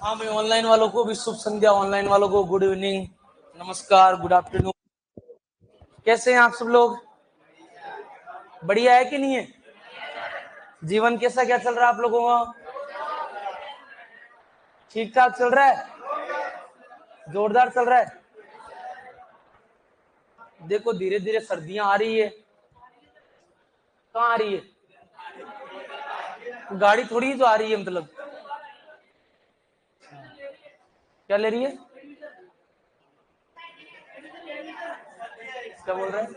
हाँ भाई, ऑनलाइन वालों को भी शुभ संध्या, ऑनलाइन वालों को गुड इवनिंग, नमस्कार, गुड आफ्टरनून। कैसे हैं आप सब लोग? बढ़िया है कि नहीं है? जीवन कैसा क्या चल रहा है आप लोगों का? ठीक ठाक चल रहा है? जोरदार चल रहा है? देखो धीरे धीरे सर्दियां आ रही है। कहाँ आ रही है? गाड़ी थोड़ी ही तो आ रही है, मतलब क्या ले रही है? क्या बोल रहे हैं?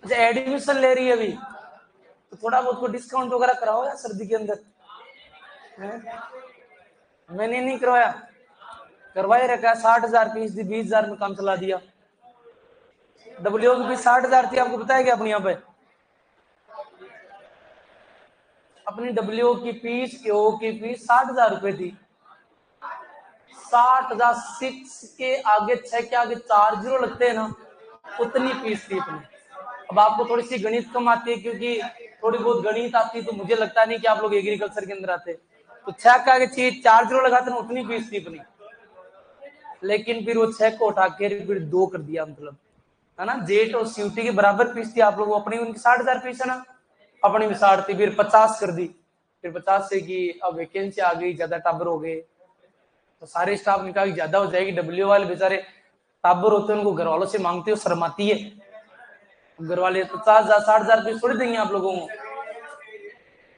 अच्छा, एडमिशन ले रही है अभी, तो थोड़ा बहुत को डिस्काउंट वगैरह कराओ यार सर्दी के अंदर। मैंने नहीं करवाया, करवाए रखा है। 60,000 फीस दी, 20,000 में काम चला दिया। डब्ल्यू की फीस 60,000 थी, आपको बताया क्या अपने यहाँ पे? अपनी डब्ल्यू की फीस, ओ की फीस 60,000 रुपए थी। 60,000, 6 के आगे 6 के आगे 4 जीरो लगते हैं ना, उतनी फीस थी अपनी। अब आपको थोड़ी सी गणित कम आती है, क्योंकि थोड़ी बहुत गणित आती है, तो मुझे लगता नहीं कि आप लोग एग्रीकल्चर के अंदर आते। तो 6 के आगे 4 जीरो लगाते ना, उतनी फीस थी अपनी। लेकिन फिर वो 6 को उठा के फिर 2 कर दिया, मतलब है ना। जेट और सीयूटी के बराबर फीस थी आप लोगों को अपनी, उनकी 60,000 फीस है ना, अपनी भी 60 थी, फिर 50 कर दी। फिर 50 से की अब वैकेंसी आ गई, ज्यादा टाबर हो गए, तो सारे स्टाफ ने कहा कि ज्यादा हो जाएगी। डब्ल्यू वाले बेचारे टाबर होते हैं, उनको घर वालों से मांगते हो, शर्म आती है। घर वाले 50,000 60,000 फीस थोड़ी देंगे आप लोगों को।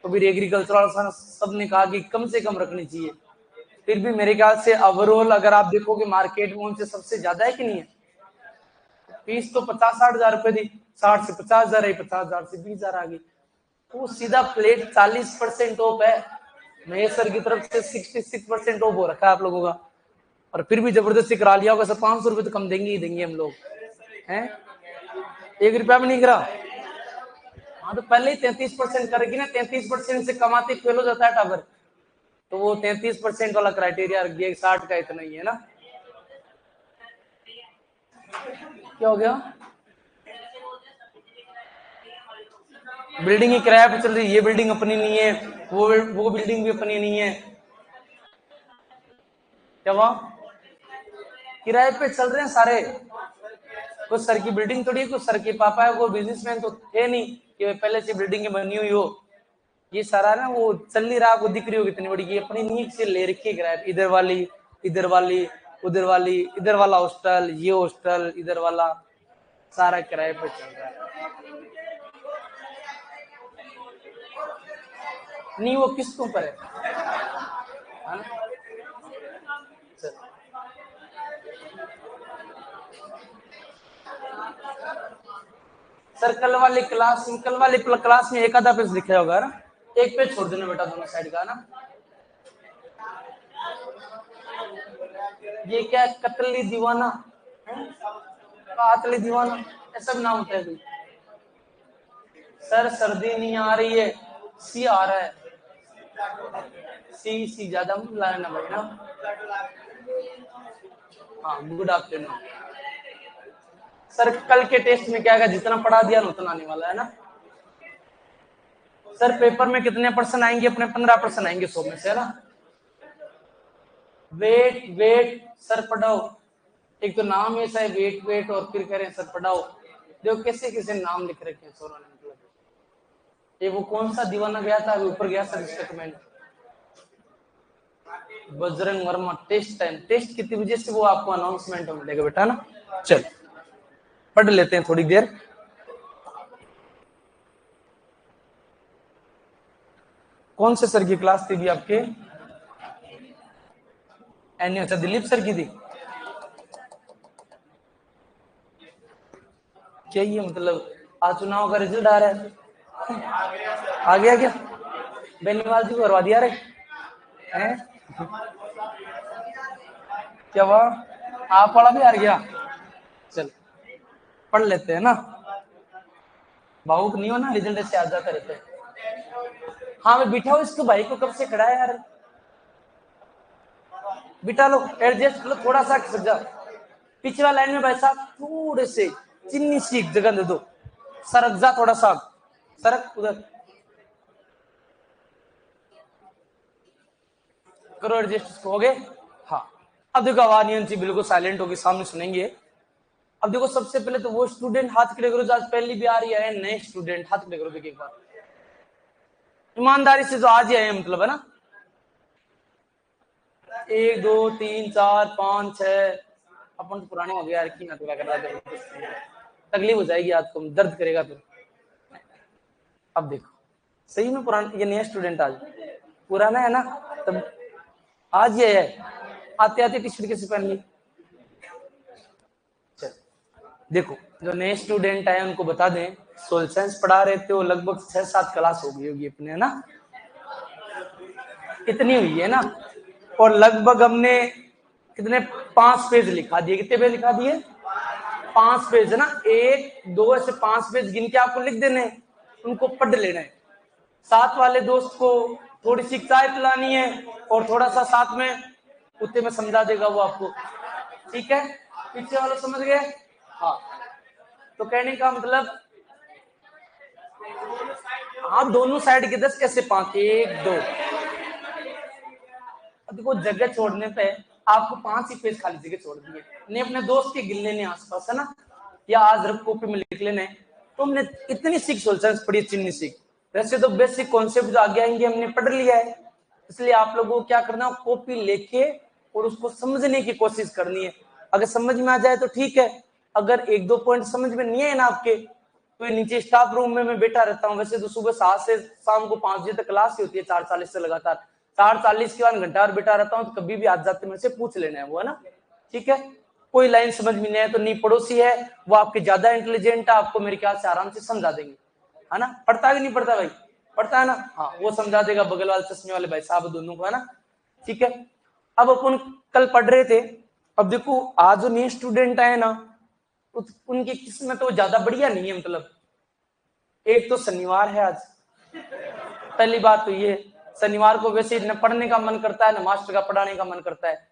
तो फिर एग्रीकल्चर वाला सब ने कहा कि कम से कम रखनी चाहिए। फिर भी मेरे ख्याल से ओवरऑल अगर आप देखोगे मार्केट में उनसे सबसे ज्यादा है कि नहीं है फीस, तो 50-60,000 रुपए दी। 60 से 50,000 आई, 50,000 से 20,000 आ गई। वो सीधा प्लेट 40% ऑफ है। महेश सर की तरफ से 66% ऑफ हो रखा है आप लोगों का, और फिर भी जबरदस्ती करा लिया होगा। सर 500 रुपए तो कम देंगे ही देंगे हम लोग, हैं? 1 रुपया भी नहीं करा। हाँ, तो पहले ही 33% करेगी ना, 33% से कमाते फेल हो जाता है टावर, तो वो 33% वाला क्राइटेरिया रख दिया, 60 का इतना ही है ना। क्या हो गया? बिल्डिंग की किराया पे चल रही है, ये बिल्डिंग अपनी नहीं है, वो बिल्डिंग भी अपनी नहीं है। क्या हुआ? किराए पे चल रहे हैं सारे। कुछ सर की बिल्डिंग थोड़ी, कुछ सर के पापा है वो बिजनेसमैन तो थे नहीं कि पहले से बिल्डिंग बनी हुई हो। ये सारा ना वो चल नहीं रहा, आपको दिख रही होगी इतनी बड़ी, ये अपनी नींव से ले रखी है किराए पे। इधर वाली, इधर वाली, उधर वाली, इधर वाला हॉस्टल, ये हॉस्टल, इधर वाला, सारा किराए पे चल रहा है। नहीं, वो किस्तों पर है ना? सर कल वाली क्लास में एक आधा पेज लिखा होगा ना, एक पेज छोड़ देना बेटा दोनों साइड का ना। ये क्या है? कतली दीवाना, कातली दीवाना, ऐसा भी नाम होता है कोई? सर सर्दी नहीं आ रही है, सी आ रहा है। सी ज्यादा लाना भाई ना। हाँ, गुड आफ्टरनून। सर कल के टेस्ट में क्या है, जितना पढ़ा दिया उतना आने वाला है ना। सर पेपर में कितने परसेंट आएंगे अपने? 15% आएंगे 100 में से, है ना। वेट वेट सर पढ़ाओ। एक तो नाम ऐसा है वेट वेट, और फिर कह रहे हैं सर पढ़ाओ। देखो कैसे कैसे नाम लिख रखे हैं सरों ने, मतलब ये वो कौन सा दीवाना गया था अभी ऊपर गया सर इसका comment, Bajrang Verma. Test time, test कितनी बजे से, वो आपको अनाउंसमेंट में मिलेगा बेटा ना। चल पढ़ लेते हैं थोड़ी देर। कौन से सर की क्लास थी भी आपके? एनी, अच्छा दिलीप सर की थी। क्या ये मतलब आज चुनाव का रिजल्ट आ रहा है? आ गया क्या? बेनीवाल जी को करवा दिया रे हैं? क्या हुआ? आप वाला भी हार गया? चल पढ़ लेते हैं ना, भावुक नहीं हो ना, रिजल्ट ऐसे आ जाता रहता है। हाँ मैं बिठाओ इसको, भाई को कब से खड़ा है यार, बिठा लो, एडजस्ट कर लो थोड़ा सा, खिसक जा पिछला लाइन में भाई साहब, थोड़े से चिन्नी सी जगह दे दो, सरक जा थोड़ा सा, सरक उधर। करो एडजस्ट, हो गए। हाँ, अब देखो आवाज नहीं चाहिए, बिल्कुल साइलेंट होगी, सामने सुनेंगे। अब देखो सबसे पहले तो वो स्टूडेंट हाथ खड़े करो जो आज पहली भी आ रही है, नए स्टूडेंट हाथ खड़े करो, देखिए एक बार ईमानदारी से जो आज ही आए मतलब, है ना। 1 2 3 4 5 6, अपन तो पुराने हो गए यार, की ना थोड़ा कर रहा है, तकलीफ हो जाएगी आपको, दर्द करेगा फिर। अब देखो सही में पुराना, ये नया स्टूडेंट आज पुराना है ना, तब आज ये है, आते आते टी शर्ट कैसे पहन ली। देखो जो नए स्टूडेंट आए उनको बता दें, सोशल साइंस पढ़ा रहे थे, वो लगभग 6-7 क्लास हो गई होगी अपने, है ना, इतनी हुई है ना। और लगभग हमने कितने 5 पेज लिखा दिए, कितने पेज लिखा दिए, 5 पेज, है ना। 1 2 ऐसे 5 पेज गिन के आपको लिख देने, उनको पढ़ लेना है। साथ वाले दोस्त को थोड़ी सी चाय पिलानी है और थोड़ा सा साथ में उतने में समझा देगा वो आपको, ठीक है। पीछे वाला समझ गए। हाँ, तो कहने का मतलब आप दोनों साइड के 10 कैसे 5, 1 2, देखो जगह छोड़ने पे आपको 5 ही पेज खाली जगह छोड़ दी है, नहीं अपने दोस्त के गिन लेने आसपास, है ना, या आज रफ कॉपी में लिख लेने। तो हमने इतनी सीख सोशल साइंस पढ़ी, चिन्ह सीख, वैसे तो बेसिक कॉन्सेप्ट जो आगे आएंगे हमने पढ़ लिया है, इसलिए आप लोगों को क्या करना है, कॉपी लेके और उसको समझने की कोशिश करनी है। अगर समझ में आ जाए तो ठीक है, अगर 1-2 पॉइंट समझ में नहीं है ना आपके, तो नीचे स्टाफ रूम में मैं बैठा रहता हूँ, वैसे तो सुबह 7 से शाम को 5 बजे तक क्लास ही होती है, 4:40 से लगातार 4:40 के बाद घंटा और बैठा रहता हूँ, तो कभी भी आज जाते मेरे से पूछ लेना है वो, है ना, ठीक है। कोई लाइन समझ में नहीं आए तो नहीं, पड़ोसी है वो आपके ज्यादा इंटेलिजेंट है, आपको मेरे ख्याल से आराम से समझा देंगे, है ना। पढ़ता है कि नहीं पढ़ता भाई, पढ़ता है ना, हाँ वो समझा देगा, बगल वाले चश्मे वाले भाई साहब दोनों को, है ना, ठीक है। अब अपन कल पढ़ रहे थे, अब देखो आज जो नए स्टूडेंट आए ना, उनकी किस्मत तो ज्यादा बढ़िया नहीं है, मतलब एक तो शनिवार है आज, पहली बात तो ये, शनिवार को वैसे न पढ़ने का मन करता है, न मास्टर का पढ़ाने का मन करता है।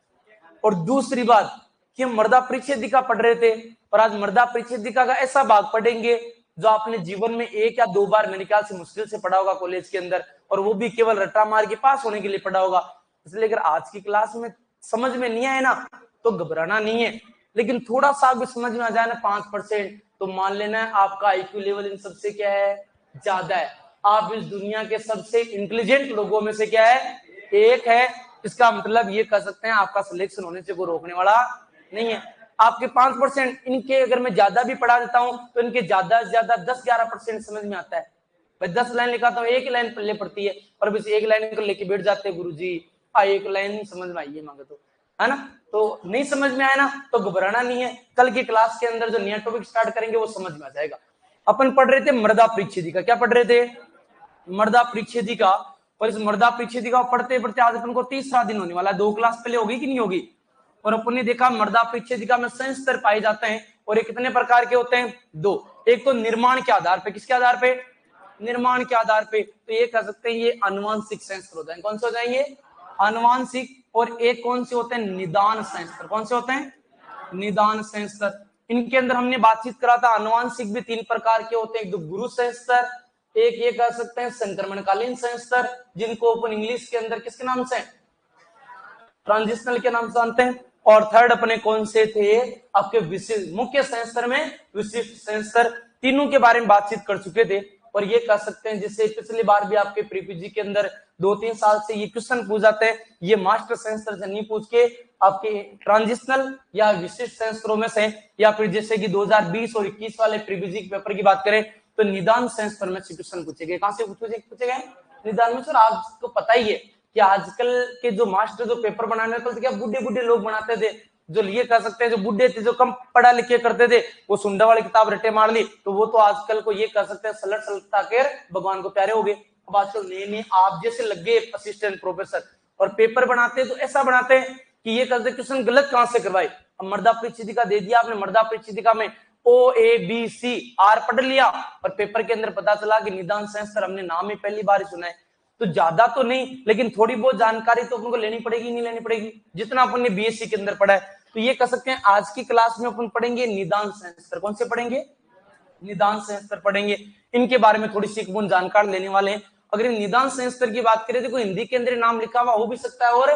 और दूसरी बात कि हम मर्दा परिच्छेदिका पढ़ रहे थे, और आज मर्दा परिच्छेदिका का ऐसा भाग पढ़ेंगे जो आपने जीवन में 1 या 2 बार मेरे ख्याल से मुश्किल से पढ़ा होगा कॉलेज के अंदर, और वो भी केवल रट्टा मार के पास होने के लिए पढ़ा होगा। इसलिए अगर आज की क्लास में समझ में नहीं आए ना तो घबराना नहीं है, लेकिन थोड़ा सा भी समझ में आ जाए ना 5%, तो मान लेना है आपका आईक्यू लेवल इन सबसे क्या है, ज्यादा है, आप इस दुनिया के सबसे इंटेलिजेंट लोगों में से क्या है, एक है। इसका मतलब ये कह सकते हैं आपका सिलेक्शन होने से कोई रोकने वाला नहीं है। आपके 5%, इनके अगर मैं ज्यादा भी पढ़ा देता हूं तो इनके ज्यादा से ज्यादा 10-11% समझ में आता है। मैं 10 लाइन लिखाता हूँ, एक लाइन पल्ले पड़ती है, और बस एक लाइन को लेके बैठ जाते हैं गुरुजी, एक लाइन समझ में आई है मांगे तो, है ना। तो नहीं समझ में आया ना तो घबराना नहीं है, कल की क्लास के अंदर जो नया टॉपिक स्टार्ट करेंगे वो समझ में आ जाएगा। अपन पढ़ रहे थे मृदा परिच्छेदिका, क्या पढ़ रहे थे, मृदा परिच्छेदिका। और इस मृदा परिच्छेदिका पढ़ते पढ़ते आज अपन को 3रा दिन होने वाला है, 2 क्लास पहले होगी कि नहीं होगी। और अपन ने देखा मृदा परिच्छेदिका में संस्तर पाए जाते हैं, और ये कितने प्रकार के होते हैं, 2। एक तो निर्माण के आधार पे, किसके आधार पे, निर्माण के आधार पे, तो ये कह सकते हैं ये आनुवांशिक संस्तर हो जाएंगे। कौन से हो जाएंगे, आनुवांशिक। और एक कौन से होते हैं, निदान संस्तर। कौन से होते हैं, निदान संस्तर। इनके अंदर हमने बातचीत करा था, आनुवांशिक भी 3 प्रकार के होते हैं, एक तो गुरु संस्तर, एक ये कह सकते हैं संक्रमणकालीन संस्तर, जिनको अपन इंग्लिश के अंदर किसके नाम से, ट्रांजिशनल के नाम से जानते हैं। और थर्ड अपने कौन से थे, आपके विशिष्ट, मुख्य संस्तर में विशिष्ट संस्तर, तीनों के बारे में बातचीत कर चुके थे। और ये कह सकते हैं जिससे पिछली बार भी आपके प्रीपीजी के अंदर 2-3 साल से ये क्वेश्चन पूछ जाते हैं, ये मास्टर संस्तर से नहीं पूछ के आपके ट्रांजिशनल या विशिष्ट संस्तरों में से, या फिर जैसे कि 2020 और 21 वाले प्रीपीजी के पेपर की बात करें तो निदान संस्तर में से क्वेश्चन पूछे गए। कहां से पूछे गए, निदान में। सर आपको पता ही है कि आजकल के जो मास्टर जो पेपर बनाने तो क्या बुढ़े लोग बनाते थे, जो ये कह सकते हैं जो बुढ़े थे, जो कम पढ़ा लिखे करते थे, वो सुंडा वाली किताब रट्टे मार ली, तो वो तो आजकल को ये कह सकते हैं सलट सलटा के भगवान को प्यारे हो गए। अब आजकल नए आप जैसे लग गए असिस्टेंट प्रोफेसर, और पेपर बनाते हैं तो ऐसा बनाते हैं कि ये कहते क्वेश्चन गलत कहां से करवाए। अब मृदा परिच्छेदिका दे दिया आपने, मृदा परिच्छेदिका में OABCR पढ़ लिया, और पेपर के अंदर पता चला कि निदान संस्तर हमने नाम ही पहली बार ही सुना है। तो ज्यादा तो नहीं, लेकिन थोड़ी बहुत जानकारी तो अपन को लेनी पड़ेगी, नहीं लेनी पड़ेगी, जितना अपन ने बीएससी के अंदर पढ़ा है। तो ये कह सकते हैं आज की क्लास में अपन पढ़ेंगे निदान संस्तर। कौन से पढ़ेंगे, निदान संस्तर पढ़ेंगे। इनके बारे में थोड़ी सी जानकारी लेने वाले हैं। अगर निदान संस्तर की बात करें तो हिंदी के अंदर नाम लिखा हुआ हो भी सकता है और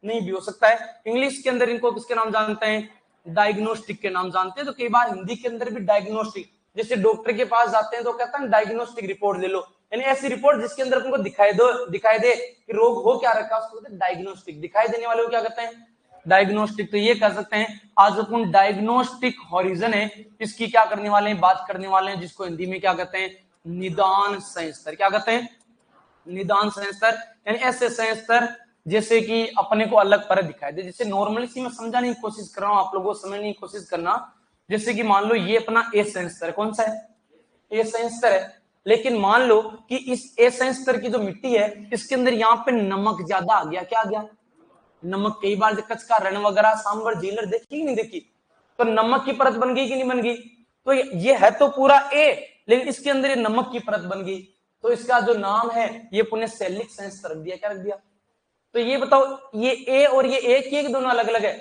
नहीं भी हो सकता है। इंग्लिश के अंदर इनको किसके नाम जानते हैं? डायग्नोस्टिक के नाम जानते हैं। तो कई बार हिंदी के अंदर भी डायग्नोस्टिक, जैसे डॉक्टर के पास जाते हैं तो कहता है डायग्नोस्टिक रिपोर्ट ले लो, यानी ऐसी रिपोर्ट जिसके अंदर तुमको दिखाई दे कि रोग हो क्या रखा, उसको कहते हैं डायग्नोस्टिक। दिखाई देने वाले को क्या कहते हैं? डायग्नोस्टिक। तो ये कह सकते हैं आज अपन डायग्नोस्टिक हॉरिजन है, इसकी क्या करने वाले हैं? बात करने वाले हैं, जिसको हिंदी में क्या कहते हैं? निदान संस्तर। क्या कहते हैं? निदान संस्तर। यानी ऐसे संस्तर जैसे कि अपने को अलग परत दिखाई दे। जैसे नॉर्मली सी मैं समझाने की कोशिश कर रहा हूं, आप लोगों को समझने की कोशिश करना। जैसे कि मान लो ये अपना ए संस्तर है, कौन सा है? ए संस्तर है। लेकिन मान लो कि इस ए संस्तर की जो मिट्टी है इसके अंदर यहाँ पे नमक ज्यादा आ गया। क्या आ गया? नमक। कई बार कच्छ का रण वगैरह सांबर झीलर देखी कि नहीं देखी? तो नमक की परत बन गई कि नहीं बन गई? तो ये है तो पूरा ए, लेकिन इसके अंदर ये नमक की परत बन गई, तो इसका जो नाम है ये पुण्य सैलिक संस्तर रख दिया। क्या रख दिया? तो ये बताओ, ये ए और ये एक ही दोनों अलग अलग है?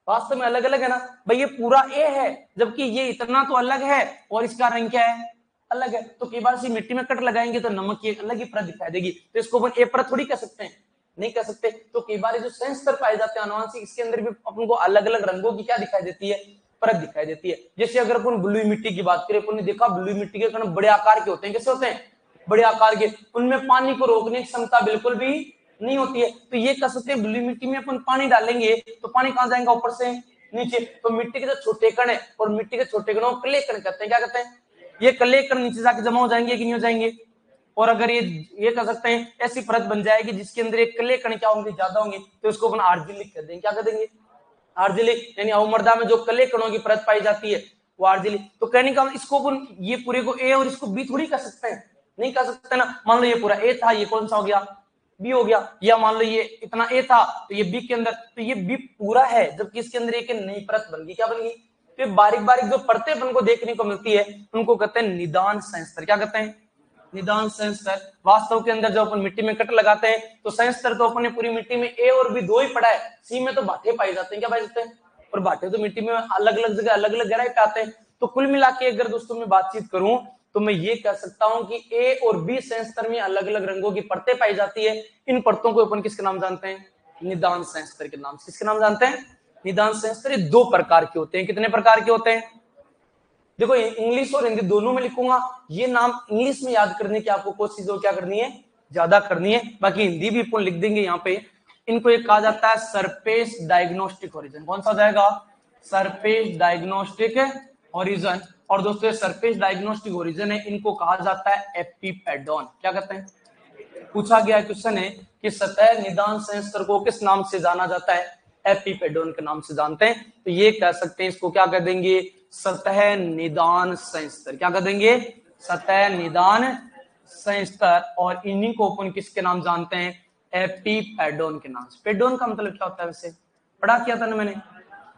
वास्तव में अलग अलग है ना भाई, ये पूरा ए है जबकि ये इतना तो अलग है, और इसका रंग क्या है? अलग है। तो कई बार मिट्टी में कट लगाएंगे तो नमक की एक अलग ही परत दिखाई देगी, तो इसको अपन ए परत थोड़ी कह सकते हैं, नहीं कह सकते। तो कई बार जो संस्तर पाए जाते हैं अनुवांशिक, इसके अंदर भी अपन को अलग अलग रंगों की क्या दिखाई देती है? परत दिखाई देती है। जैसे अगर अपन ब्लू मिट्टी की बात करें, अपन ने देखा ब्लू मिट्टी के कण बड़े आकार के होते हैं। कैसे होते हैं? बड़े आकार के। उनमें पानी को रोकने की क्षमता बिल्कुल भी नहीं होती है। तो ये कह सकते हैं ब्लू मिट्टी में अपन पानी डालेंगे तो पानी कहां जाएगा? ऊपर से नीचे। तो मिट्टी के जो छोटे कण है, और मिट्टी के छोटे कणों को क्ले कण कहते हैं। क्या कहते हैं? ये क्ले कण नीचे जाके जमा हो जाएंगे कि नहीं हो जाएंगे? और अगर ये कह सकते हैं ऐसी परत बन जाएगी जिसके अंदर एक क्ले कण क्या होंगे? ज्यादा होंगे, तो इसको अपन आर्जिलिक कह देंगे। क्या कह देंगे? आर्जिलिक। यानी अवमृदा में जो क्ले कणों की परत पाई जाती है वो आर्जिलिक। तो कहने का इसको अपन ये पूरे को ए और इसको बी थोड़ी कह सकते हैं, नहीं कह सकते ना। मान लो ये पूरा ए था, ये कौन सा हो गया? बी हो गया। या मान लो ये इतना ए था तो ये बी के अंदर, तो ये बी पूरा है, जबकि इसके अंदर एक नई परत बन गई। क्या बन गई? तो बारीक बारीक जो परतें अपन को देखने को मिलती है उनको कहते हैं निदान संस्तर। क्या कहते हैं? निदान संस्तर। वास्तव के अंदर जब अपन मिट्टी में कट लगाते हैं तो संस्तर तो अपने पूरी मिट्टी में ए और बी दो ही पड़ा है, सी में तो भाटे पाए जाते हैं। क्या पाए जाते हैं? और भाटे तो मिट्टी में अलग अलग जगह अलग अलग गहराई पे आते हैं। तो कुल मिला के अगर दोस्तों मैं बातचीत करूं तो मैं ये कह सकता हूं कि ए और बी संस्तर में अलग अलग रंगों की परतें पाई जाती है। इन परतों को अपन किसके नाम जानते हैं? निदान संस्तर के नाम से। किसके नाम जानते हैं? निदान संस्तर। ये दो प्रकार के होते हैं। कितने प्रकार के होते हैं? देखो इंग्लिश और हिंदी दोनों में लिखूंगा। ये नाम इंग्लिश में याद करने की आपको कोशिश क्या करनी है? ज्यादा करनी है। बाकी हिंदी भी अपन लिख देंगे यहाँ पे। इनको एक कहा जाता है सरफेस डायग्नोस्टिक ओरिजिन। कौन सा जाएगा? Surface diagnostic origin. और दोस्तों सरफेस डायग्नोस्टिक ओरिजिन है, इनको कहा जाता है एपिपेडोन। क्या कहते हैं? पूछा गया क्वेश्चन है कि सतह निदान संस्तर को किस नाम से जाना जाता है? एपिपेडोन के नाम से जानते हैं। तो ये कह सकते हैं इसको क्या कह देंगे? सतह निदान संस्तर। क्या कह देंगे? सतह निदान संस्तर। और इन्हीं को अपन किसके नाम जानते हैं? एपिपेडोन के नाम से। पेडोन का मतलब क्या होता है? वैसे पढ़ा किया था ना मैंने।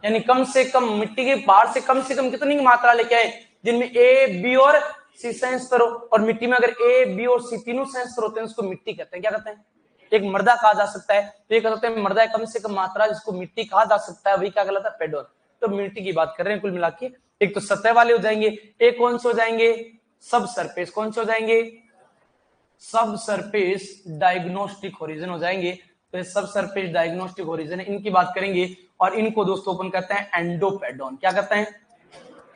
यानी कम से कम मिट्टी के बाहर से कम कितनी मात्रा लेके आए जिनमें ए बी और सी संस्तर हो। और मिट्टी में अगर ए बी और सी तीनों संस्तर होते हैं उसको मिट्टी कहते हैं। क्या कहते हैं? एक मृदा कहा जा सकता है। तो ये कह सकते हैं मृदा कम से कम मात्रा जिसको मिट्टी कहा जा सकता है वही क्या कहलाता है? पेडोन। तो मिट्टी की बात कर रहे हैं कुल मिला के। एक तो सतह वाले हो जाएंगे, एक कौन से हो जाएंगे? सब सरफेस। कौन से हो जाएंगे? सब सरफेस डायग्नोस्टिक ओरिजिन हो जाएंगे। तो सब सरफेस डायग्नोस्टिक ओरिजिन है, इनकी बात करेंगे। और इनको दोस्तों अपन कहते हैं एंडोपेडोन। क्या कहते हैं?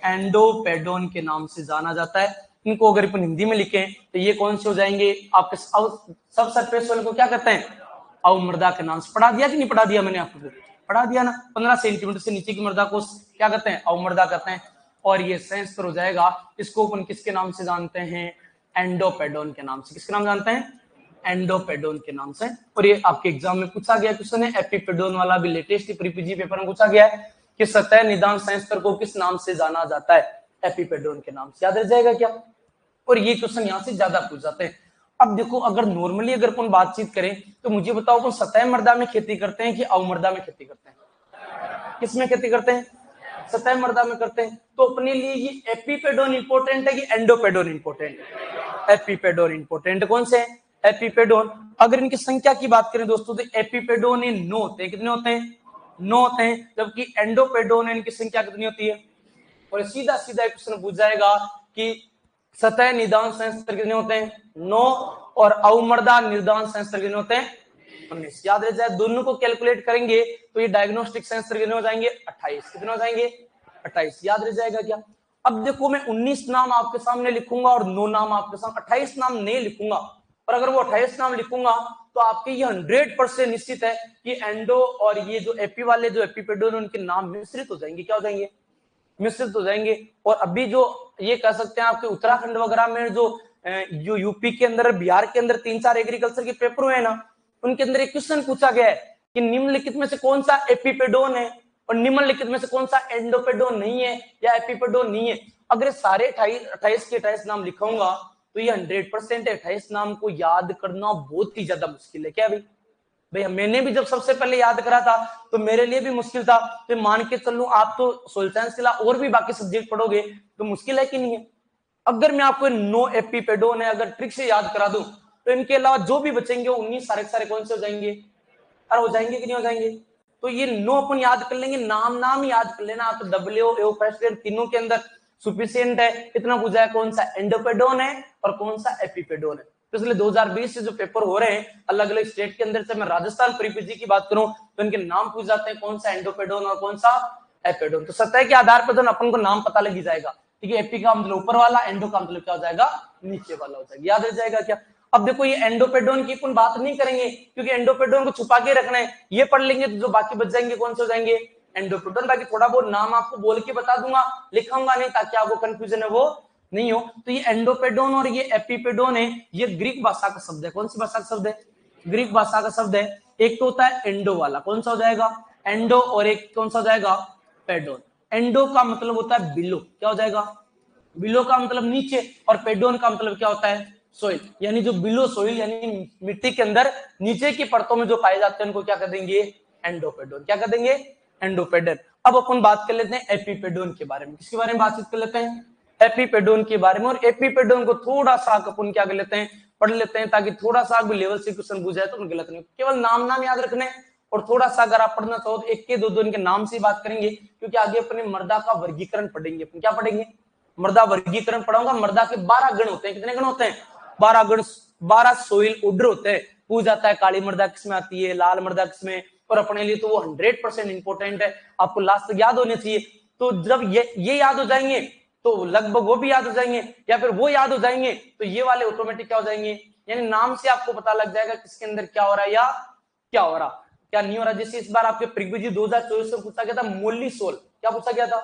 एंडोपेडोन के नाम से जाना जाता है। इनको अगर अपन हिंदी में लिखें तो ये कौन से हो जाएंगे आपके? सब सरफेस वाले को क्या कहते हैं? अवमृदा के नाम से। पढ़ा दिया कि नहीं पढ़ा दिया? मैंने आपको पढ़ा दिया ना। 15 सेंटीमीटर से नीचे की मृदा को क्या कहते हैं? अवमृदा कहते हैं। और ये संस्तर हो जाएगा, इसको अपन किसके नाम से जानते हैं? एंडोपेडोन के नाम से। किसके नाम जानते हैं? एंडोपेडोन के नाम से। और ये आपके एग्जाम में पूछा गया क्वेश्चन है, एपिपेडोन वाला भी लेटेस्ट प्रीपीजी पेपर में पूछा गया है कि सतह निदान संस्तर को किस नाम से जाना जाता है? एपिपेडोन के नाम से। याद रह जाएगा क्या? और ये क्वेश्चन यहाँ से ज्यादा पूछ जाते हैं। अब देखो अगर नॉर्मली अगर अपन बातचीत करें तो मुझे बताओ अपन सतह मृदा में खेती करते हैं कि अवमृदा में खेती करते हैं? किसमें खेती करते हैं? सतह मृदा में करते हैं। तो अपने लिए ये एपिपेडोन इंपॉर्टेंट है कि एंडोपेडोन इंपॉर्टेंट है? एपिपेडोन इंपॉर्टेंट। कौन से? एपिपेडोन। अगर इनकी संख्या की बात करें दोस्तों तो एपिपेडोन 9 होते हैं। कितने होते हैं? 9 होते हैं। जबकि एंडोपेडोन इनकी संख्या कितनी होती है? और सीधा सीधा क्वेश्चन पूछ जाएगा कि सतह निदान संस्तर कितने होते हैं? 9। और अवमृदा निदान संस्तर कितने होते हैं? 19। याद रह जाए, दोनों को कैलकुलेट करेंगे तो ये डायग्नोस्टिक आंसर कितने हो जाएंगे 28। कितने हो जाएंगे 28। याद रह जाएगा क्या? अब देखो मैं 19 नाम आपके सामने लिखूंगा और 9 नाम आपके सामने, 28 नाम नहीं लिखूंगा। और अगर वो 28 नाम लिखूंगा तो आपके ये 100% निश्चित है कि एंडो और ये जो एपी वाले जो एपिपेडोन उनके नाम मिश्रित हो जाएंगे। क्या हो जाएंगे? मिश्रित हो जाएंगे। और अभी जो ये कह सकते हैं आपके उत्तराखंड वगैरह में जो यूपी के अंदर बिहार के अंदर 3-4 एग्रीकल्चर के पेपर हुए हैं ना, उनके अंदर एक क्वेश्चन पूछा गया है कि निम्नलिखित में से कौन सा एपिपेडोन है और निम्नलिखित में से कौन सा एंडोपेडोन नहीं है या एपिपेडोन नहीं है। अगर सारे 28 के 28 नाम लिखाऊंगा तो ये 100% है। 28 नाम को याद करना बहुत ही ज्यादा मुश्किल है। क्या भाई मैंने भी जब सबसे पहले याद करा था तो मेरे लिए भी मुश्किल था। तो मान के चलूं आप तो सोशल साइंस के अलावा और भी बाकी सब्जेक्ट पढ़ोगे तो मुश्किल है कि नहीं है। अगर मैं आपको 9 एपिपेडोन है अगर ट्रिक से याद करा दूं तो इनके अलावा जो भी बचेंगे वो 19 सारे कौन से हो जाएंगे? अरे हो जाएंगे कि नहीं हो जाएंगे? तो ये 9 अपन याद कर लेंगे, नाम याद कर लेना। तो डब्ल्यू एओफेस्टियन तीनों के अंदर सुफिशिएंट है। इतना पूछा है कौन सा एंडोपेडोन है और कौन सा एपिपेडोन है। तो इसलिए 2020 से जो पेपर हो रहे हैं अलग अलग स्टेट के अंदर से, मैं राजस्थान प्रीपीजी की बात करूं तो इनके नाम पूछ जाते हैं कौन सा एंडोपेडोन और कौन सा एपिपेडोन। तो सतह के आधार पर अपन को नाम पता लग जाएगा। ठीक है, एपी का मतलब ऊपर वाला, एंडो का मतलब क्या हो जाएगा? नीचे वाला हो जाएगा। याद रह जाएगा क्या? अब देखो ये एंडोपेडोन की अपन बात नहीं करेंगे क्योंकि एंडोपेडोन को छुपा के रखना है। ये पढ़ लेंगे तो जो बाकी बच जाएंगे कौन से हो जाएंगे? एंडोपेडोन। बाकी थोड़ा बहुत नाम आपको बोल के बता दूंगा, लिखाऊंगा नहीं ताकि आपको कंफ्यूजन है वो नहीं हो। तो ये एंडोपेडोन और ये एपिपेडोन है, ये ग्रीक भाषा का शब्द है। कौन सी भाषा का शब्द है? ग्रीक भाषा का शब्द है। एक तो होता है एंडो वाला, कौन सा हो जाएगा? एंडो। और एक कौन सा हो जाएगा? पेडोन। एंडो का मतलब होता है बिलो। क्या हो जाएगा? बिलो का मतलब नीचे। और पेडोन का मतलब क्या होता है? सोइल। यानी जो बिलो सोइल यानी मिट्टी के अंदर नीचे की परतों में जो पाए जाते हैं उनको क्या कर देंगे? एंडोपेडोन। क्या कर देंगे? एंडोपेडोन। अब अपन बात कर लेते हैं एपिपेडोन के बारे में। किसके बारे में बातचीत कर लेते हैं? एपिपेडोन के बारे में। और एपिपेडोन को थोड़ा सा अपन क्या कर लेते हैं? पढ़ लेते हैं ताकि थोड़ा सा भी लेवल से क्वेश्चन पूछा जाए तो गलत नहीं। केवल नाम याद रखने और थोड़ा सा अगर आप पढ़ना चाहो तो एक के दो इनके नाम से बात करेंगे क्योंकि आगे अपने मृदा का वर्गीकरण पढ़ेंगे। अपन क्या पढ़ेंगे? मृदा वर्गीकरण पढ़ाऊंगा। मृदा के 12 गण होते हैं। कितने गण होते हैं? 12 गण। 12 सोइल ऑर्डर होते हैं। पूछ जाता है काली मृदा किसमें आती है, लाल मृदा किसमें। और अपने लिए तो वो 100% इंपॉर्टेंट है, आपको लास्ट तक याद होने चाहिए। तो जब ये याद हो जाएंगे तो लगभग वो भी याद हो जाएंगे, या फिर वो याद हो जाएंगे तो ये वाले ऑटोमेटिक क्या हो जाएंगे। यानी नाम से आपको पता लग जाएगा किसके अंदर क्या हो रहा है या क्या हो रहा क्या नहीं हो रहा। जैसे इस बार आपके प्रीक्विज 2024 में पूछा गया था मोली सोल। क्या पूछा गया था?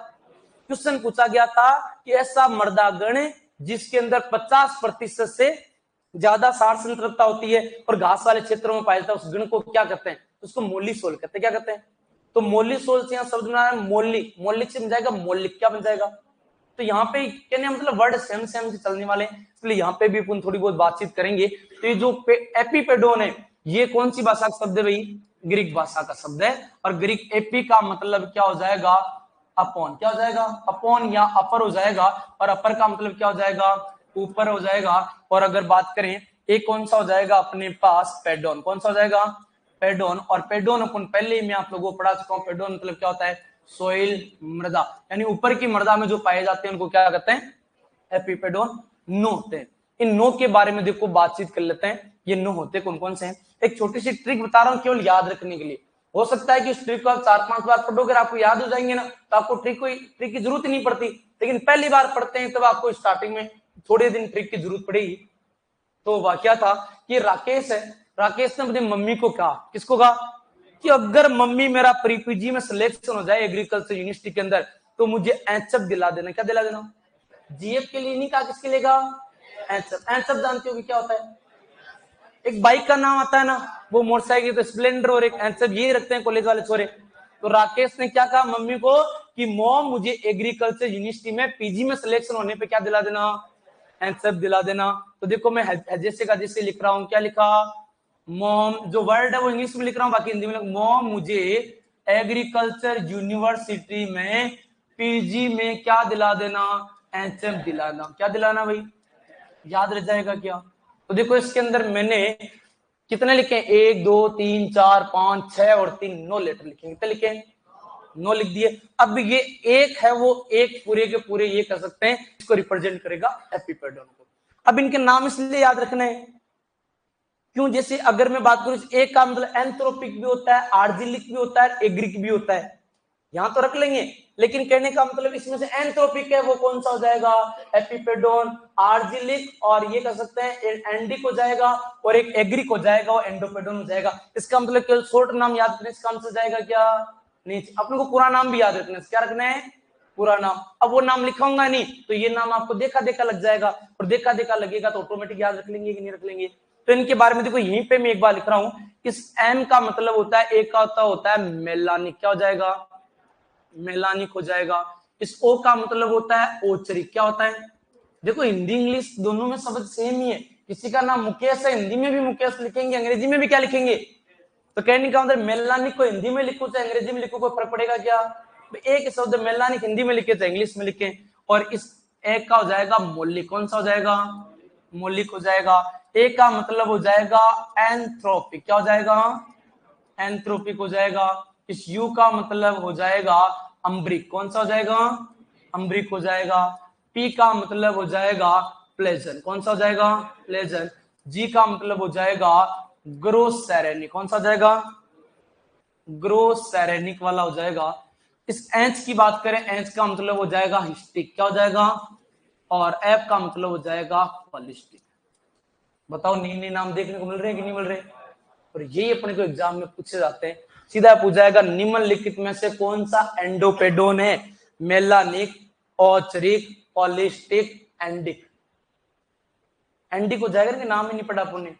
क्वेश्चन पूछा गया था कि ऐसा मृदा गण जिसके अंदर 50% से ज्यादा सार संतृप्तता होती है और घास वाले क्षेत्रों में पाया जाता है, उस गण को क्या कहते हैं? उसको मोली सोल कहते हैं। क्या कहते हैं? तो मोली सोल से यहाँ शब्द बना है मोली। मौलिक से बन जाएगा मौलिक। क्या बन जाएगा? तो यहाँ पे कहने मतलब वर्ड सेम से चलने वाले, इसलिए यहाँ पे भी अपन थोड़ी बहुत बातचीत करेंगे। तो ये जो एपिपेडोन है ये कौन सी भाषा का शब्द है भाई? ग्रीक भाषा का शब्द है। और ग्रीक एपी का मतलब क्या हो जाएगा? अपॉन। क्या हो जाएगा? अपॉन या अपर हो जाएगा। और अपर का मतलब क्या हो जाएगा? ऊपर हो जाएगा। और अगर बात करें एक कौन सा हो जाएगा अपने पास? पेडोन। कौन सा हो जाएगा? पेडोन। और पेडोन अपन पहले ही मैं आप लोगों को पढ़ा चुका हूं। पेडोन मतलब क्या होता है? सोइल मृदा, यानी ऊपर की मृदा में जो पाए जाते हैं उनको क्या कहते हैं? एपिपेडोन। नो होते हैं। इन नो के बारे में देखो बातचीत कर लेते हैं। ये नो होते कौन कौन से हैं? एक छोटी सी ट्रिक बता रहा हूं केवल याद रखने के लिए। हो सकता है कि इस ट्रिक को आप 4-5 बार पढ़ोगे आपको याद हो जाएंगे ना, तो आपको ट्रिक की जरूरत ही नहीं पड़ती। लेकिन पहली बार पढ़ते हैं तब आपको स्टार्टिंग में थोड़े दिन ट्रिक की जरूरत पड़ेगी। तो वाकया था कि राकेश है, राकेश ने अपनी मम्मी को कहा, किसको कहा? कि अगर मम्मी मेरा प्रीपीजी में सिलेक्शन हो जाए एग्रीकल्चर यूनिवर्सिटी के अंदर तो मुझे एचएफ दिला देना। क्या दिला देना? जीएफ के लिए नहीं कहा, किसके लिए कहा? एचएफ। एचएफ जानते हो कि क्या होता है? एक बाइक का नाम आता है ना, वो मोटरसाइकिल तो स्प्लेंडर और एक एचएफ, ये रखते हैं कॉलेज वाले छोरे। तो राकेश ने क्या कहा मम्मी को कि मॉम मुझे एग्रीकल्चर यूनिवर्सिटी में पीजी में सिलेक्शन होने पे क्या दिला देना? एचएफ दिला देना। तो देखो मैं जैसे का जैसे लिख रहा हूं, क्या लिखा? मॉम, जो वर्ड है वो इंग्लिश में लिख रहा हूं बाकी हिंदी में। मॉम मुझे एग्रीकल्चर यूनिवर्सिटी में पीजी में क्या दिला देना? एचएफ दिलाना। क्या दिलाना भाई? याद रह जाएगा क्या? तो देखो इसके अंदर मैंने कितने लिखे? 1 2 3 4 5 6 और 3 9 लेटर लिखेंगे। कितने लिखे? 9 लिख दिए। अब ये एक है वो एक पूरे के पूरे ये कर सकते हैं, इसको रिप्रेजेंट करेगा एपिपेडोन को। अब इनके नाम इसलिए याद रखने हैं क्यों? जैसे अगर मैं बात करूं, एक का मतलब एंथ्रोपिक भी होता है, आर्जिलिक भी होता है, एग्रिक भी होता है, यहां तो रख लेंगे। लेकिन कहने का मतलब इसमें से एंथ्रोपिक है वो कौन सा हो जाएगा? एपिपेडोन, आर्जिलिक, और ये कह सकते हैं एंडिक हो जाएगा, और एक एग्रिक हो जाएगा, और एंडोपेडोन हो जाएगा। इसका मतलब केवल शॉर्ट नाम याद करने से काम से जाएगा क्या? नहीं, अपने को पूरा नाम भी याद रखना है। क्या रखना है? पूरा नाम। अब वो नाम लिखाऊंगा नहीं तो ये नाम आपको देखा देखा लग जाएगा, और देखा देखा लगेगा तो ऑटोमेटिक याद रख लेंगे कि नहीं रख लेंगे। तो इनके बारे में देखो, यहीं पे मैं एक बार लिख रहा हूं, इस एम का मतलब होता है, एक का होता है मेलानिक, क्या हो जाएगा? मेलानिक हो जाएगा। इस ओ का मतलब होता है ओचरिक, क्या होता है? देखो हिंदी इंग्लिश दोनों में शब्द सेम ही है। किसी का नाम मुकेश है, हिंदी में भी मुकेश लिखेंगे, अंग्रेजी में भी क्या लिखेंगे? तो कहने का मतलब मेलानिक को हिंदी में लिखो चाहे अंग्रेजी में लिखो, कोई फर्क पड़ेगा क्या? एक शब्द मेलानिक हिंदी में लिखे चाहे इंग्लिश में लिखे। और इस एक का हो जाएगा मौलिक, कौन सा हो जाएगा? मौलिक हो जाएगा। एक का मतलब हो जाएगा एंथ्रोपिक, क्या हो जाएगा? एंथ्रोपिक हो जाएगा। इस यू का मतलब हो जाएगा अम्ब्रिक, कौन सा हो जाएगा? अम्ब्रिक हो जाएगा। पी का मतलब हो जाएगा प्लेजेंट, कौन सा हो जाएगा? प्लेजेंट। जी का मतलब हो जाएगा ग्रोसैरेनिक, कौन सा हो जाएगा? ग्रोसैरेनिक वाला हो जाएगा। इस एच की बात करें, एच का मतलब हो जाएगा हिस्टिक, क्या हो जाएगा? और एफ का मतलब हो जाएगा पॉलिस्टिक। बताओ नए नए नाम देखने को मिल रहे हैं कि नहीं मिल रहे? और यही अपने को एग्जाम में पूछे जाते हैं। सीधा पूछा जाएगा निम्नलिखित में से कौन सा एंडोपेडोन है? मेलानिक, ओचरिक, पॉलिस्टिक, एंडिक। एंडिक हो जाएगा कि नाम ही नहीं पढ़ा आपने।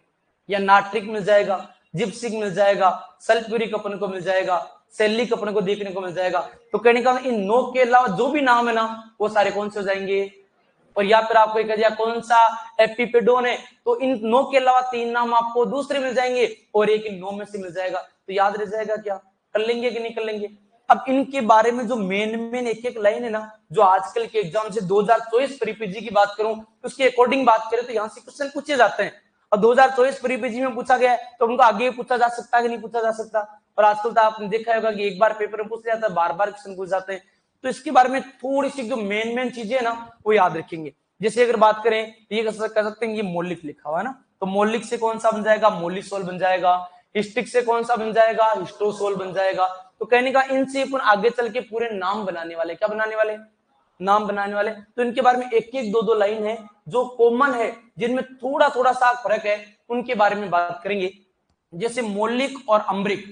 या नाट्रिक मिल जाएगा, जिप्सिक मिल जाएगा, सल्फ्यूरिक अपन को मिल जाएगा, सेलिक अपन को देखने को मिल जाएगा। तो कहने का इन 9 के अलावा जो भी नाम है ना वो सारे कौन से हो जाएंगे? और या फिर आपको कह दिया कौन सा एपिपेडोन है, तो इन 9 के अलावा 3 नाम आपको दूसरे मिल जाएंगे और एक इन 9 में से मिल जाएगा। तो याद रह जाएगा क्या? कर लेंगे कि नहीं कर लेंगे? अब इनके बारे में जो मेन मेन एक एक लाइन है ना, जो आजकल के एग्जाम से 2024 प्रीपीजी की बात करूं उसके अकॉर्डिंग बात करें तो यहां से क्वेश्चन पूछे जाते हैं। अब 2024 प्रीपीजी में पूछा गया है तो उनको आगे पूछा जा सकता है कि नहीं पूछा जा सकता? और आजकल तो आपने देखा होगा कि एक बार पेपर में पूछ लिया जाता है, बार बार क्वेश्चन पूछ जाते हैं। तो इसके बारे में थोड़ी सी जो मेन मेन चीजें है ना वो याद रखेंगे। जैसे अगर बात करें ये कह सकते हैं ये मौलिक लिखा हुआ है ना, तो मौलिक से कौन सा बन जाएगा? मौलिसोल बन जाएगा। हिस्टिक से कौन सा बन जाएगा? हिस्टोसोल बन जाएगा। तो कहने का इनसे अपन आगे चल के पूरे नाम बनाने वाले, क्या बनाने वाले? नाम बनाने वाले। तो इनके बारे में एक एक दो दो लाइन है जो कॉमन है, जिनमें थोड़ा थोड़ा सा फर्क है, उनके बारे में बात करेंगे। जैसे मौलिक और अम्ब्रिक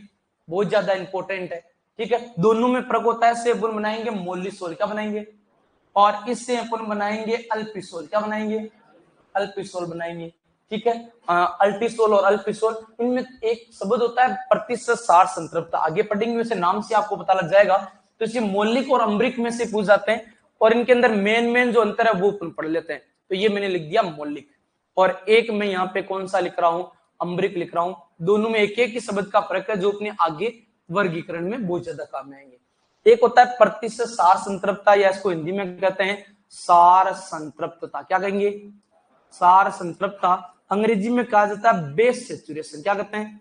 बहुत ज्यादा इंपॉर्टेंट है, ठीक है। दोनों में फर्क होता है। से अपन बनाएंगे मौलिसोल, क्या बनाएंगे? और इससे अपन बनाएंगे अल्पिसोल, क्या बनाएंगे? अल्पिसोल बनाएंगे, ठीक है। अल्टिसोल और अल्पिसोल, इनमें एक शब्द होता है प्रतिशत सार संतृप्तता। आगे पढ़ेंगे वैसे नाम से आपको पता लग जाएगा। तो इसे मौलिक और अम्ब्रिक में से पूछ जाते हैं और इनके अंदर मेन मेन जो अंतर है वो अपन पढ़ लेते हैं। तो ये मैंने लिख दिया मौलिक, और एक मैं यहाँ पे कौन सा लिख रहा हूं? अम्ब्रिक लिख रहा हूं। दोनों में एक एक ही शब्द का फर्क है जो अपने आगे वर्गीकरण में बहुत ज्यादा काम में आएंगे। एक होता है प्रतिशत सार संतृप्तता, या इसको हिंदी में कहते हैं सार संतृप्तता। क्या कहेंगे? सार संतृप्तता। अंग्रेजी में कहा जाता है बेस सेचुरेशन। क्या कहते हैं?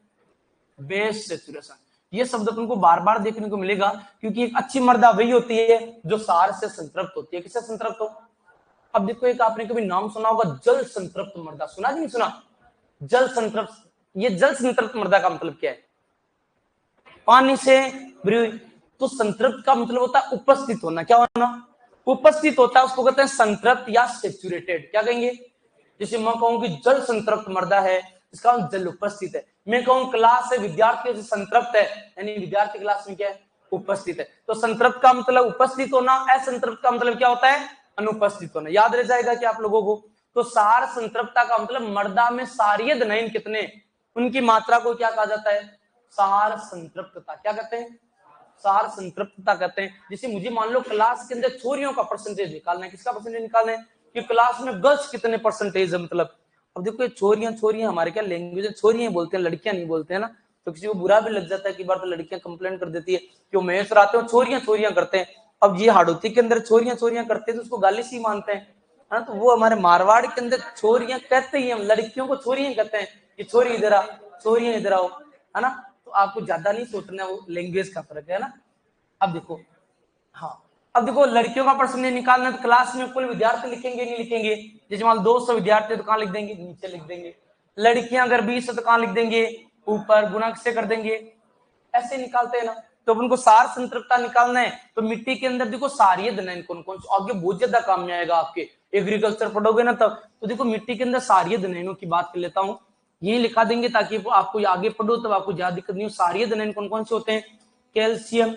Base saturation. ये शब्द अपन को बार बार देखने को मिलेगा क्योंकि एक अच्छी मर्दा वही होती है जो सार से संतृप्त होती है। किससे संतृप्त हो? अब देखो एक आपने कभी नाम सुना होगा जल संतृप्त मर्दा, सुना कि नहीं सुना? जल संतृप्त, ये जल संतृप्त मर्दा का मतलब क्या है? पानी से भरी हुई। तो संतृप्त का मतलब होता है उपस्थित होना। क्या होना? उपस्थित होता है, उसको कहते हैं संतृप्त या सेचुरेटेड। क्या कहेंगे? जैसे मैं कहूं कि जल संतृप्त मर्दा है, इसका जल उपस्थित है। मैं कहूं क्लास है विद्यार्थी से संतृप्त है, यानी विद्यार्थी क्लास में क्या है? उपस्थित है। तो संतृप्त का मतलब उपस्थित होना, असंतृप्त का मतलब क्या होता है? अनुपस्थित होना। याद रह जाएगा कि आप लोगों को? तो सार संतृप्तता का मतलब मर्दा में सारीय धनयन कितने, उनकी मात्रा को क्या कहा जाता है? सार संतृप्तता। क्या कहते हैं? सार संतृप्तता कहते हैं। जैसे मुझे मान लो क्लास के अंदर छोरियों का परसेंटेज निकालना है, किसका परसेंटेज निकालना है कि क्लास में गर्ल्स कितने परसेंटेज है। मतलब अब देखो ये छोरियां छोरियां हमारे क्या लैंग्वेज है, छोरियां बोलते हैं, लड़कियां नहीं बोलते हैं ना। तो किसी को बुरा भी लग जाता है, कि बार तो लड़कियां कंप्लेंट कर देती है कि वो मेरे से आते हो छोरियां छोरियां करते हैं। अब ये हाड़ोती के अंदर छोरियां छोरियां करते हैं तो उसको गाली सी मानते हैं, है ना। तो वो हमारे मारवाड़ के अंदर छोरियां कहते ही, हम लड़कियों को छोरियां कहते हैं कि छोरी इधर आ, छोरियां इधर आओ, है ना। तो आपको ज्यादा नहीं सोचना, वो लैंग्वेज का फर्क है ना। अब देखो, हाँ, अब देखो लड़कियों का परसेंटेज निकालना तो क्लास में कुल विद्यार्थी लिखेंगे नहीं लिखेंगे। जैसे मान 200 विद्यार्थी तो कहाँ लिख देंगे? नीचे लिख देंगे। लड़कियां अगर 20 है तो कहां लिख देंगे, ऊपर, गुना किससे कर देंगे, ऐसे निकालते हैं ना। तो अपन को सार संतृप्तता निकालना है, तो मिट्टी के अंदर देखो सारीय धनायन कौन कौन से, आगे बहुत ज्यादा काम में आएगा आपके, एग्रीकल्चर पढ़ोगे ना तब। तो देखो मिट्टी के अंदर सारीय धनायनों की बात कर लेता हूँ, ये लिखा देंगे ताकि आपको आगे पढ़ो तब आपको ज्यादा दिक्कत नहीं हो। सारीय धनायन कौन कौन से होते हैं, कैल्शियम,